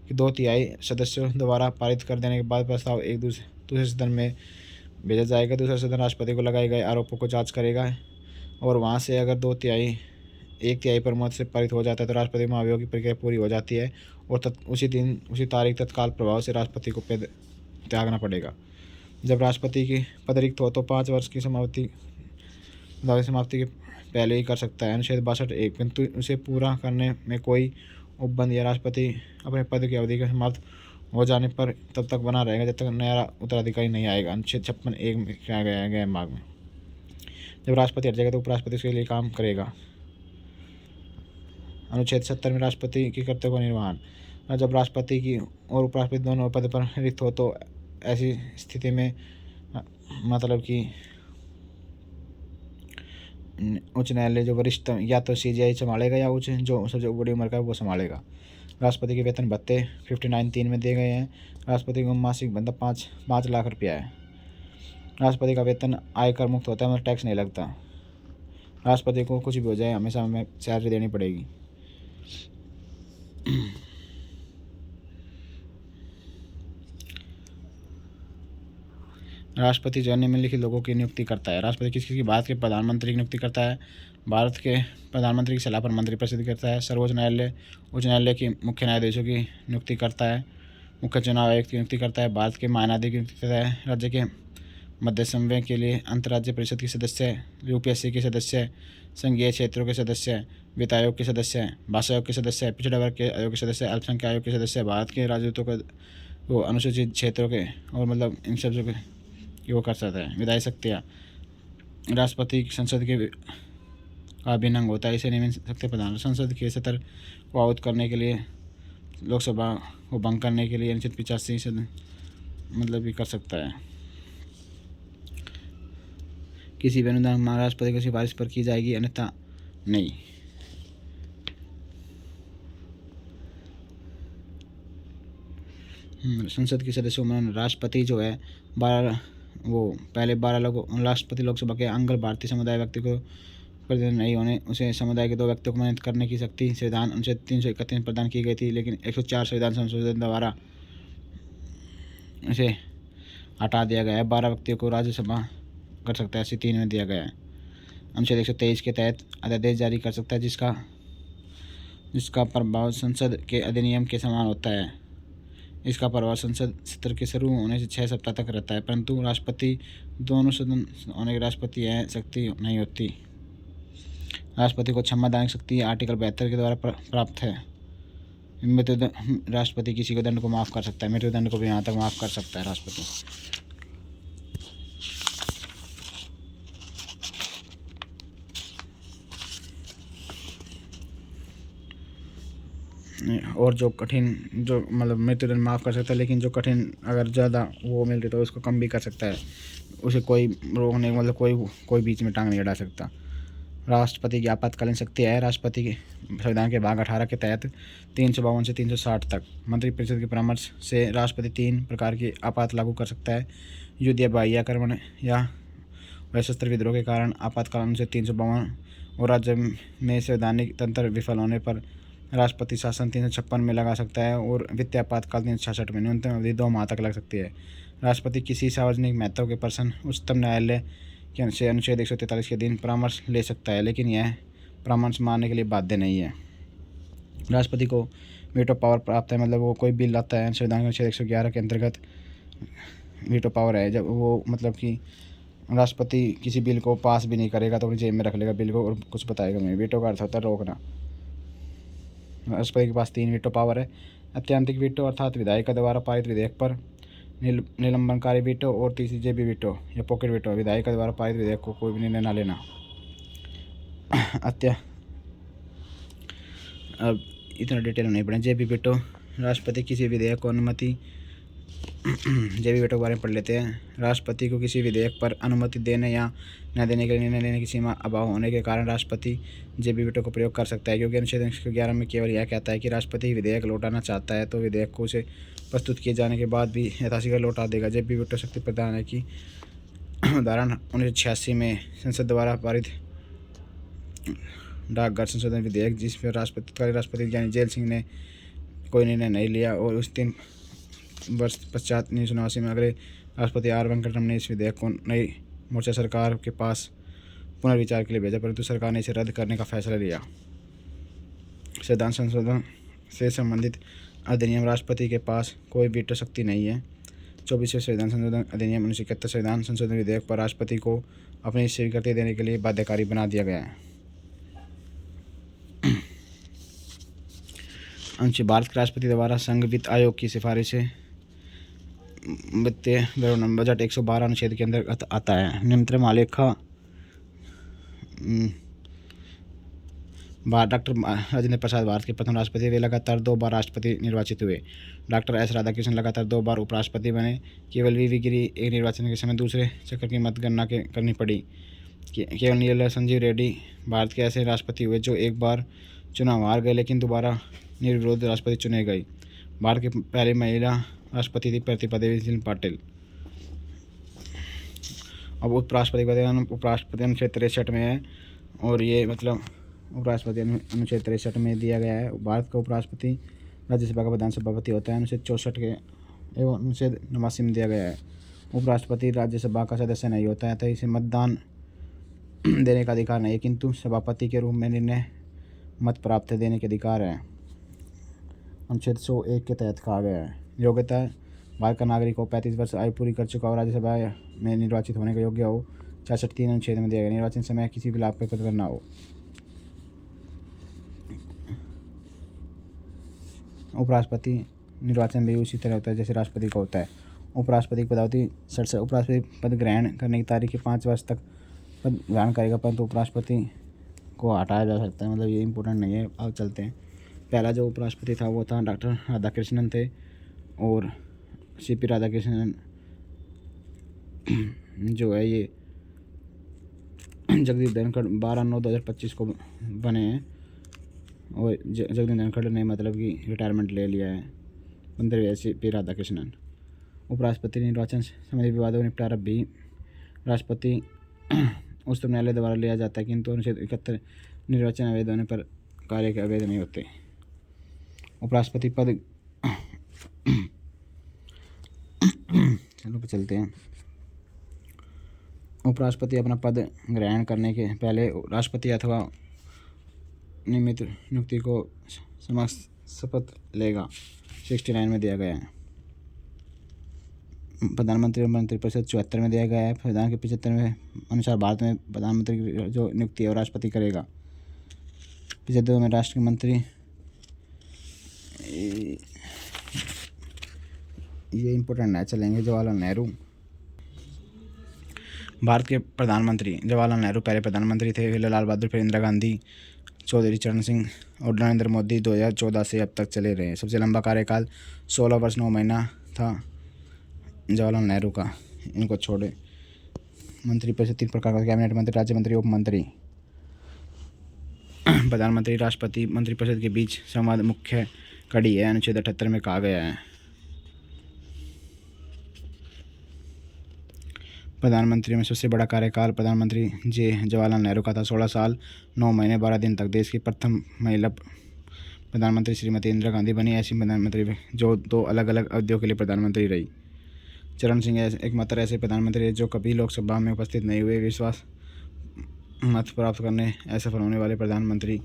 कि 2/3 सदस्यों द्वारा पारित कर देने के बाद प्रस्ताव एक दूसरे सदन में भेजा जाएगा। दूसरा सदन राष्ट्रपति को लगाए गए आरोपों को जांच करेगा, और वहाँ से अगर 1/3 पर मत से पारित हो जाता है तो राष्ट्रपति महाभियोग की प्रक्रिया पूरी हो जाती है, और उसी तारीख तत्काल प्रभाव से राष्ट्रपति को पद त्यागना पड़ेगा। जब राष्ट्रपति की पद रिक्त हो तो 5 वर्ष की समाप्ति के पहले ही कर सकता है। अनुच्छेद 62(1) किंतु उसे पूरा करने में कोई उपबंध या राष्ट्रपति अपने पद की अवधि के समाप्त हो जाने पर तब तक बना रहेगा जब तक नया उत्तराधिकारी नहीं आएगा। अनुच्छेद 56(1) में किया गया भाग में जब राष्ट्रपति हट जाएगा तो उपराष्ट्रपति उसके लिए काम करेगा। अनुच्छेद 70 में राष्ट्रपति के कर्तव्य का निर्वहन। जब राष्ट्रपति की और उपराष्ट्रपति दोनों पद पर रिक्त हो तो ऐसी स्थिति में मतलब कि उच्च न्यायालय जो वरिष्ठ या तो CJI संभालेगा या उच्च जो सबसे बड़ी उम्र का है वो संभालेगा। राष्ट्रपति के वेतन भत्ते 59(3) में दिए गए हैं। राष्ट्रपति को मासिक भत्ता 5 लाख रुपया है। राष्ट्रपति का वेतन आयकर मुक्त होता है, मतलब टैक्स नहीं लगता। राष्ट्रपति को कुछ भी हो जाए हमेशा हमें सैलरी देनी पड़ेगी। राष्ट्रपति जो है निम्नलिखित लोगों की नियुक्ति करता है। राष्ट्रपति किसी की भारत के प्रधानमंत्री की नियुक्ति करता है। भारत के प्रधानमंत्री की सलाह पर मंत्रिपरिषद करता है। सर्वोच्च न्यायालय उच्च न्यायालय की मुख्य न्यायाधीशों की नियुक्ति करता है। मुख्य चुनाव आयुक्त की नियुक्ति करता है। भारत के महान्यायाधीश की नियुक्ति करता है। राज्य के मध्य समन्वय के लिए अंतर्राज्य परिषद के सदस्य, यूपीएससी के सदस्य, संघीय क्षेत्रों के सदस्य, वित्त आयोग के सदस्य, भाषा आयोग के सदस्य, पिछड़ा वर्ग के आयोग के सदस्य, अल्पसंख्यक आयोग के सदस्य, भारत के राजदूतों को वो अनुसूचित क्षेत्रों के और मतलब इन सब के वो कर सकता है। विधायी शक्तियाँ, राष्ट्रपति संसद के का अभिन्न अंग होता है। इसे नियमित शक्ति प्रदान संसद के सत्र को आहूत करने के लिए, लोकसभा को भंग करने के लिए अनुच्छेद 85 से मतलब भी कर सकता है। किसी भी अनुदान राष्ट्रपति की सिफारिश पर की जाएगी, अन्यथा नहीं। संसद के सदस्यों में राष्ट्रपति जो है 12 वो पहले 12 लोग राष्ट्रपति लोकसभा के अंग भारतीय समुदाय व्यक्ति को प्रतिनिधि नहीं होने उसे समुदाय के 2 व्यक्तियों को मनोनीत करने की शक्ति संविधान अनुच्छेद 331 में प्रदान की गई थी, लेकिन 104 संविधान संशोधन द्वारा इसे हटा दिया गया है। 12 व्यक्तियों को राज्यसभा कर सकता है, ऐसे 3 में दिया गया है। अनुच्छेद 123 के तहत अध्यादेश जारी कर सकता है जिसका प्रभाव संसद के अधिनियम के समान होता है। इसका प्रभाव संसद सत्र के शुरू होने से 6 सप्ताह तक रहता है, परंतु राष्ट्रपति दोनों सदन होने के राष्ट्रपति यह शक्ति नहीं होती। राष्ट्रपति को क्षमा दान शक्ति आर्टिकल 72 के द्वारा प्राप्त है। मृत्युदंड, राष्ट्रपति किसी को दंड को माफ़ कर सकता है, मृत्युदंड को भी यहाँ तक माफ़ कर सकता है राष्ट्रपति। और जो कठिन जो मतलब मृत्युदंड माफ़ कर सकता है, लेकिन जो कठिन अगर ज़्यादा वो मिल रही तो उसको कम भी कर सकता है। उसे कोई रोकने मतलब कोई बीच में टांग नहीं अड़ा सकता। राष्ट्रपति की आपातकालीन शक्ति है। राष्ट्रपति के संविधान के भाग 18 के तहत 352 से 360 तक मंत्रिपरिषद के परामर्श से राष्ट्रपति 3 प्रकार की आपात लागू कर सकता है। युद्ध या बाह्य आक्रमण या सशस्त्र विद्रोह के कारण आपातकाल से 352 और राज्य में संवैधानिक तंत्र विफल होने पर राष्ट्रपति शासन 356 में लगा सकता है और वित्तीय आपातकाल 366 में। न्यूनतम अवधि 2 माह तक लग सकती है। राष्ट्रपति किसी सार्वजनिक महत्व के प्रश्न उच्चतम न्यायालय के अनुच्छेद 143 के अधीन परामर्श ले सकता है, लेकिन यह परामर्श मानने के लिए बाध्य नहीं है। राष्ट्रपति को वीटो पावर प्राप्त है, मतलब वो कोई बिल लाता है संविधान के अनुच्छेद 111 के अंतर्गत वीटो पावर है। जब वो मतलब कि राष्ट्रपति किसी बिल को पास भी नहीं करेगा तो अपनी जेब में रख लेगा बिल को और कुछ बताएगा नहीं। वीटो का अर्थ होता है रोकना। राष्ट्रपति के पास 3 वीटो पावर है। अत्यंतिक वीटो अर्थात विधायिका के द्वारा पारित विधेयक पर निलंबनकारी वीटो, और तीसरी जेबी वीटो या पॉकेट वीटो, विधायिका के द्वारा पारित विधेयक को कोई भी निर्णय न लेना। अब इतना डिटेल में नहीं पढ़े। जेबी वीटो, राष्ट्रपति किसी विधेयक को अनुमति जेबी वीटो के बारे में पढ़ लेते हैं। राष्ट्रपति को किसी विधेयक पर अनुमति देने या न देने के निर्णय लेने की सीमा अभाव होने के कारण राष्ट्रपति जेबी वीटो का प्रयोग कर सकता है, क्योंकि अनुच्छेद 111 में केवल यह कहता है कि राष्ट्रपति विधेयक लौटाना चाहता है तो विधेयक को उसे प्रस्तुत किए जाने के बाद भी यथाशीघ्र लौटा देगा। जेबी वीटो शक्ति प्रदान है कि उदाहरण 1986 में संसद द्वारा पारित डाकघर संशोधन विधेयक, जिस पर राष्ट्रपति यानी जेल सिंह ने कोई निर्णय नहीं लिया, और उस 3 वर्ष पश्चात 1989 में अगले राष्ट्रपति आर वेंकटरमन ने इस विधेयक को नई मोर्चा सरकार के पास पुनर्विचार के लिए भेजा, परंतु सरकार ने इसे रद्द करने का फैसला लिया। संविधान संशोधन से संबंधित अधिनियम, राष्ट्रपति के पास कोई वीटो शक्ति नहीं है। 24वें संविधान संशोधन अधिनियम 1971 संविधान संशोधन विधेयक पर राष्ट्रपति को अपनी स्वीकृति देने के लिए बाध्यकारी बना दिया गया है। भारत के राष्ट्रपति द्वारा संघ वित्त आयोग की सिफारिश से वित्तीय बजट 112 अनुच्छेद के अंतर्गत आता है। नियंत्रण आलेखा डॉक्टर राजेंद्र प्रसाद भारत के प्रथम राष्ट्रपति, वे लगातार 2 बार राष्ट्रपति निर्वाचित हुए। डॉक्टर एस राधाकृष्णन लगातार 2 बार उपराष्ट्रपति बने। केवल वी गिरी एक निर्वाचन के समय दूसरे चक्र की मतगणना करनी पड़ी। केवल नील संजीव रेड्डी भारत के ऐसे राष्ट्रपति हुए जो एक बार चुनाव हार गए लेकिन दोबारा निर्विरोध राष्ट्रपति चुने गए। भारत की पहली महिला राष्ट्रपति थी प्रतिभा देवी पाटिल। अब उपराष्ट्रपति अनुच्छेद 63 में है, और ये मतलब उपराष्ट्रपति अनुच्छेद 63 में दिया गया है। भारत का उपराष्ट्रपति राज्यसभा का प्रधान सभापति होता है। अनुच्छेद 64 के एवं अनुच्छेद 89 में दिया गया है। उपराष्ट्रपति राज्यसभा का सदस्य नहीं होता है, तो इसे मतदान देने का अधिकार नहीं है, किंतु सभापति के रूप में निर्णय मत प्राप्त देने के अधिकार है। अनुच्छेद 101 के तहत कहा गया है। योग्यता: भारत का नागरिक हो, 35 वर्ष आयु पूरी कर चुका हो, राज्यसभा में निर्वाचित होने का योग्य हो, 66(3) अनुच्छेद में दिया गया, निर्वाचन समय किसी भी लाभ का पत्र न हो। उपराष्ट्रपति निर्वाचन भी उसी तरह होता है जैसे राष्ट्रपति का होता है। उपराष्ट्रपति की पदावधि 67। उपराष्ट्रपति पद ग्रहण करने की तारीख के 5 वर्ष तक पद ग्रहण करेगा, परंतु उपराष्ट्रपति को हटाया जा सकता है, मतलब ये इम्पोर्टेंट नहीं है। अब चलते हैं। पहला जो उपराष्ट्रपति था वो था डॉक्टर राधाकृष्णन थे, और CP राधाकृष्णन जो है ये जगदीप धनखड़ 12/9/2025 को बने हैं, और जगदीप धनखड़ ने मतलब कि रिटायरमेंट ले लिया है। 15वें CP राधाकृष्णन। उपराष्ट्रपति निर्वाचन संबंधी विवादों का निपटारा भी राष्ट्रपति उच्चतम न्यायालय द्वारा लिया जाता है, किंतु अनुच्छेद 71 निर्वाचन अवैध होने पर कार्य के अवैध नहीं होते। उपराष्ट्रपति पद चलते हैं। उपराष्ट्रपति अपना पद ग्रहण करने के पहले राष्ट्रपति अथवा नियमित नियुक्ति को समक्ष शपथ लेगा। 69 में दिया गया है। प्रधानमंत्री और मंत्रिपरिषद 74 में दिया गया है। संविधान के 75 में अनुसार भारत में प्रधानमंत्री की जो नियुक्ति है वो राष्ट्रपति करेगा। 75 में राष्ट्र के मंत्री, ये इम्पोर्टेंट है, चलेंगे। जवाहरलाल नेहरू। भारत के प्रधानमंत्री जवाहरलाल नेहरू पहले प्रधानमंत्री थे, फिर लाल बहादुर, फिर इंदिरा गांधी, चौधरी चरण सिंह और नरेंद्र मोदी 2014 से अब तक चले रहे। सबसे लंबा कार्यकाल 16 वर्ष 9 महीना था जवाहरलाल नेहरू का। इनको छोड़े। मंत्रिपरिषद 3 प्रकार का: कैबिनेट मंत्री, राज्य मंत्री, उप मंत्री। प्रधानमंत्री राष्ट्रपति मंत्रिपरिषद के बीच संवाद मुख्य कड़ी है, अनुच्छेद 78 में कहा गया है। प्रधानमंत्री में सबसे बड़ा कार्यकाल प्रधानमंत्री जवाहरलाल नेहरू का था, 16 साल 9 महीने 12 दिन तक। देश की प्रथम महिला प्रधानमंत्री श्रीमती इंदिरा गांधी बनी, ऐसी प्रधानमंत्री जो 2 अलग अलग अवधियों के लिए प्रधानमंत्री रही। चरण सिंह एकमात्र ऐसे प्रधानमंत्री जो कभी लोकसभा में उपस्थित नहीं हुए। विश्वास मत प्राप्त करने असफल होने वाले प्रधानमंत्री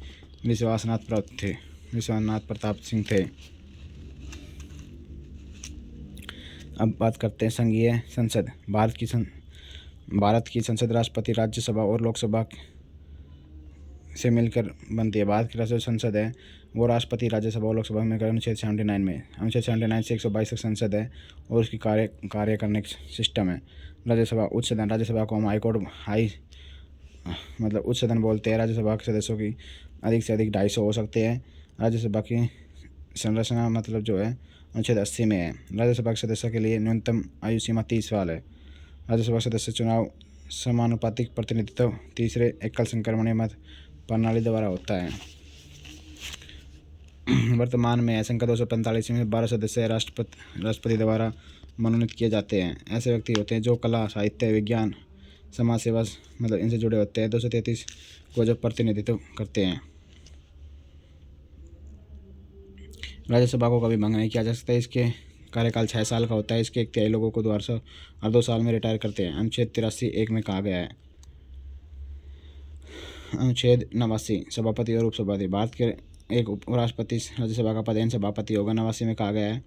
विश्वनाथ प्रताप सिंह थे। अब बात करते हैं संघीय संसद। भारत की संसद राष्ट्रपति, राज्यसभा और लोकसभा से मिलकर बनती है। भारत की राष्ट्रीय संसद है वो राष्ट्रपति, राज्यसभा और लोकसभा में मिलकर अनुच्छेद 79 में, अनुच्छेद 79 से 122 तक संसद है और उसकी कार्य करने का सिस्टम है। राज्यसभा उच्च सदन। राज्यसभा को हम मतलब उच्च सदन बोलते हैं। राज्यसभा के सदस्यों की अधिक से अधिक 250 हो सकते हैं। राज्यसभा की संरचना मतलब जो है अनुच्छेद 80 में है। राज्यसभा के सदस्य के लिए न्यूनतम आयु सीमा 30 साल है। राज्यसभा सदस्य चुनाव समानुपातिक प्रतिनिधित्व तीसरे एकल संक्रमणीय मत प्रणाली द्वारा होता है। वर्तमान में संख्या 245 में 12 सदस्य राष्ट्रपति द्वारा मनोनीत किए जाते हैं। ऐसे व्यक्ति होते हैं जो कला, साहित्य, विज्ञान, समाज सेवा मतलब इनसे जुड़े होते हैं। 233 को जो प्रतिनिधित्व करते हैं। राज्यसभा को कभी भंग नहीं किया जा सकता। इसके कार्यकाल 6 साल का होता है। इसके 1/3 लोगों को 2 साल में रिटायर करते हैं। अनुच्छेद 83(1) में कहा गया है। अनुच्छेद 89 सभापति और उपसभापति। भारत के एक उपराष्ट्रपति राज्यसभा का पद सभापति होगा। 89 में कहा गया है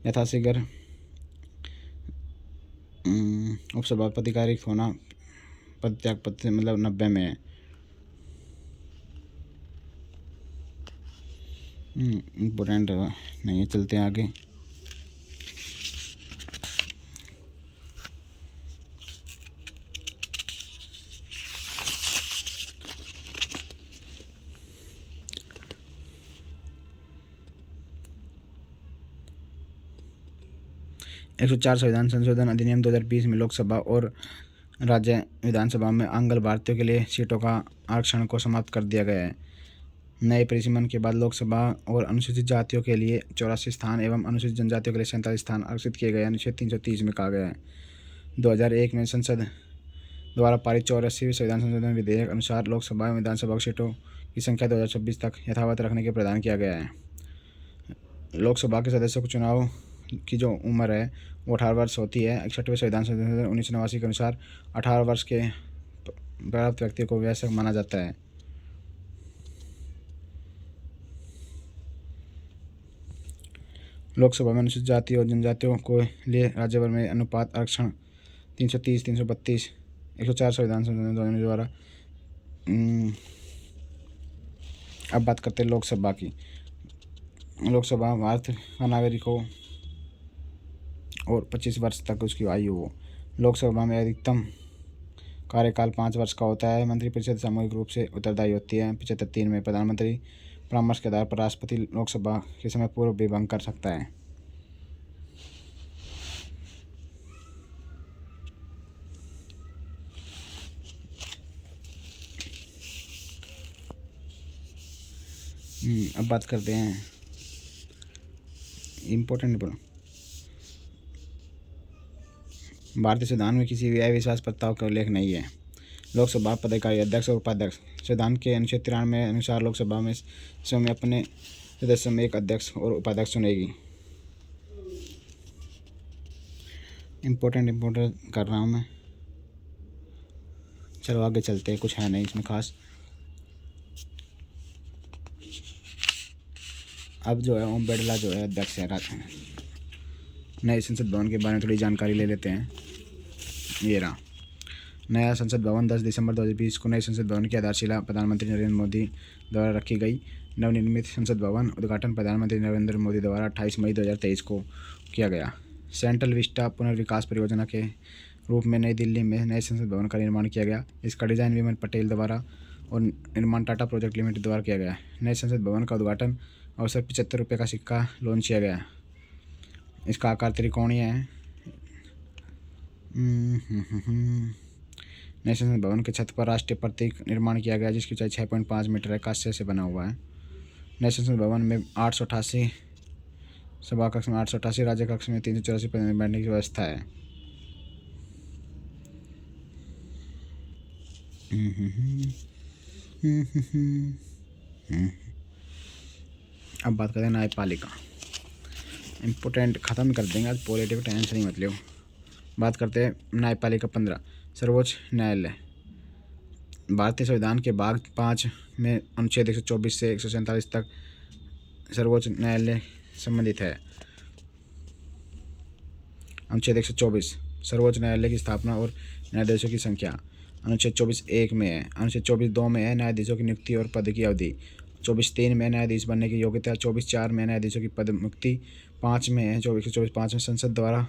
यथाशीघ्र उपसभापति का रिक्त होना पद त्याग पत्र मतलब 90 में है। इम्पोर्टेंट नहीं है, चलते हैं आगे। एक 104 संविधान संशोधन अधिनियम 2020 में लोकसभा और राज्य विधानसभा में आंग्ल भारतीयों के लिए सीटों का आरक्षण को समाप्त कर दिया गया है। नए परिसीमन के बाद लोकसभा और अनुसूचित जातियों के लिए 84 स्थान एवं अनुसूचित जनजातियों के लिए 47 स्थान आरक्षित किए गए। अनुच्छेद 330 में कहा गया है। 2001 में संसद द्वारा पारित 84वें संविधान संशोधन विधेयक अनुसार लोकसभा एवं विधानसभा सीटों की संख्या 2026 तक यथावत रखने के प्रदान किया गया है। लोकसभा के सदस्यों को चुनाव की जो उम्र है वो 18 वर्ष होती है। 61वें संविधान संशोधन 1989 के अनुसार 18 वर्ष के प्राप्त व्यक्ति को वयस्क माना जाता है। लोकसभा में अनुसूचित जाति और जनजातियों को लिए राज्य भर में अनुपात आरक्षण 330, 332, 104 संविधान संशोधन द्वारा। अब बात करते हैं लोकसभा की। लोकसभा भारत का नागरिकों और 25 वर्ष तक उसकी आयु हो। लोकसभा में अधिकतम कार्यकाल 5 वर्ष का होता है। मंत्रिपरिषद सामूहिक रूप से उत्तरदायी होती है। 75 में प्रधानमंत्री परामर्श के आधार पर राष्ट्रपति लोकसभा के समय पूर्व भी भंग कर सकता है। अब बात करते हैं इम्पोर्टेंट भारतीय संविधान में किसी भी अविश्वास प्रस्ताव का उल्लेख नहीं है। लोकसभा पदाधिकारी अध्यक्ष और उपाध्यक्ष। संविधान के अनुच्छेद 93 अनुसार लोकसभा में स्वयं अपने सदस्यों में एक अध्यक्ष और उपाध्यक्ष चुनेगी। इम्पोर्टेंट कर रहा हूँ मैं। चलो आगे चलते हैं, कुछ है नहीं इसमें खास। अब जो है ओम बिरला जो है अध्यक्ष है नए संसद भवन के बारे में थोड़ी जानकारी ले लेते हैं। ये रहा नया संसद भवन। 10 दिसंबर 2020 को नए संसद भवन की आधारशिला प्रधानमंत्री नरेंद्र मोदी द्वारा रखी गई। नवनिर्मित संसद भवन उद्घाटन प्रधानमंत्री नरेंद्र मोदी द्वारा 28 मई 2023 को किया गया। सेंट्रल विस्टा पुनर्विकास परियोजना के रूप में नई दिल्ली में नए संसद भवन का निर्माण किया गया। इसका डिज़ाइन विमल पटेल द्वारा और निर्माण टाटा प्रोजेक्ट लिमिटेड द्वारा किया गया। नए संसद भवन का उद्घाटन अवसर 75 रुपये का सिक्का लॉन्च किया गया। इसका आकार त्रिकोणीय है। नए संसद भवन के छत पर राष्ट्रीय प्रतीक निर्माण किया गया जिसकी ऊंचाई 6.5 मीटर है। कांस्य से बना हुआ है। नए संसद भवन में 888 सभा कक्ष में 888, राज्य कक्ष में 384 पद में बैठने की व्यवस्था है। अब बात करें न्यायपालिका। इम्पोर्टेंट ख़त्म कर देंगे आज, पॉलिटिव टेंशन नहीं मतलब। बात करते हैं न्यायपालिका 15। सर्वोच्च न्यायालय। भारतीय संविधान के भाग 5 में अनुच्छेद 124 से 147 तक सर्वोच्च न्यायालय संबंधित है। अनुच्छेद 124 सर्वोच्च न्यायालय की स्थापना और न्यायाधीशों की संख्या अनुच्छेद 24(1) में है। अनुच्छेद 24(2) में है न्यायाधीशों की नियुक्ति और पद की अवधि। 24(3) में न्यायाधीश बनने की योग्यता। 24(4) में न्यायाधीशों की पद मुक्ति। 5 में है 24(5) में संसद द्वारा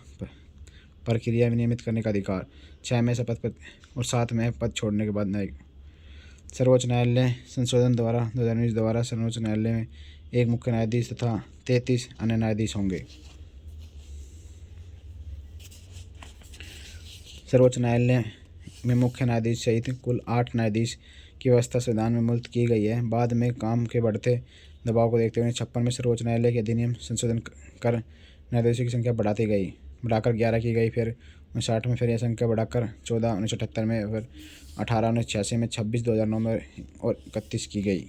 प्रक्रिया नियमित करने का अधिकार। 6 में शपथ और 7 में पद छोड़ने के बाद न्यायिक। सर्वोच्च न्यायालय संशोधन द्वारा 2019 द्वारा सर्वोच्च न्यायालय में एक मुख्य न्यायाधीश तथा 33 अन्य न्यायाधीश होंगे। सर्वोच्च न्यायालय में मुख्य न्यायाधीश सहित कुल 8 न्यायाधीश की व्यवस्था संविधान में मुल्तवी की गई है। बाद में काम के बढ़ते दबाव को देखते हुए 56 में सर्वोच्च न्यायालय के अधिनियम संशोधन कर न्यायाधीशों की संख्या बढ़ाकर 11 की गई। फिर 59 में फिर यह संख्या बढ़ाकर 14 1978 में, फिर 18 1986 में, 26 2009 में और 31 की गई।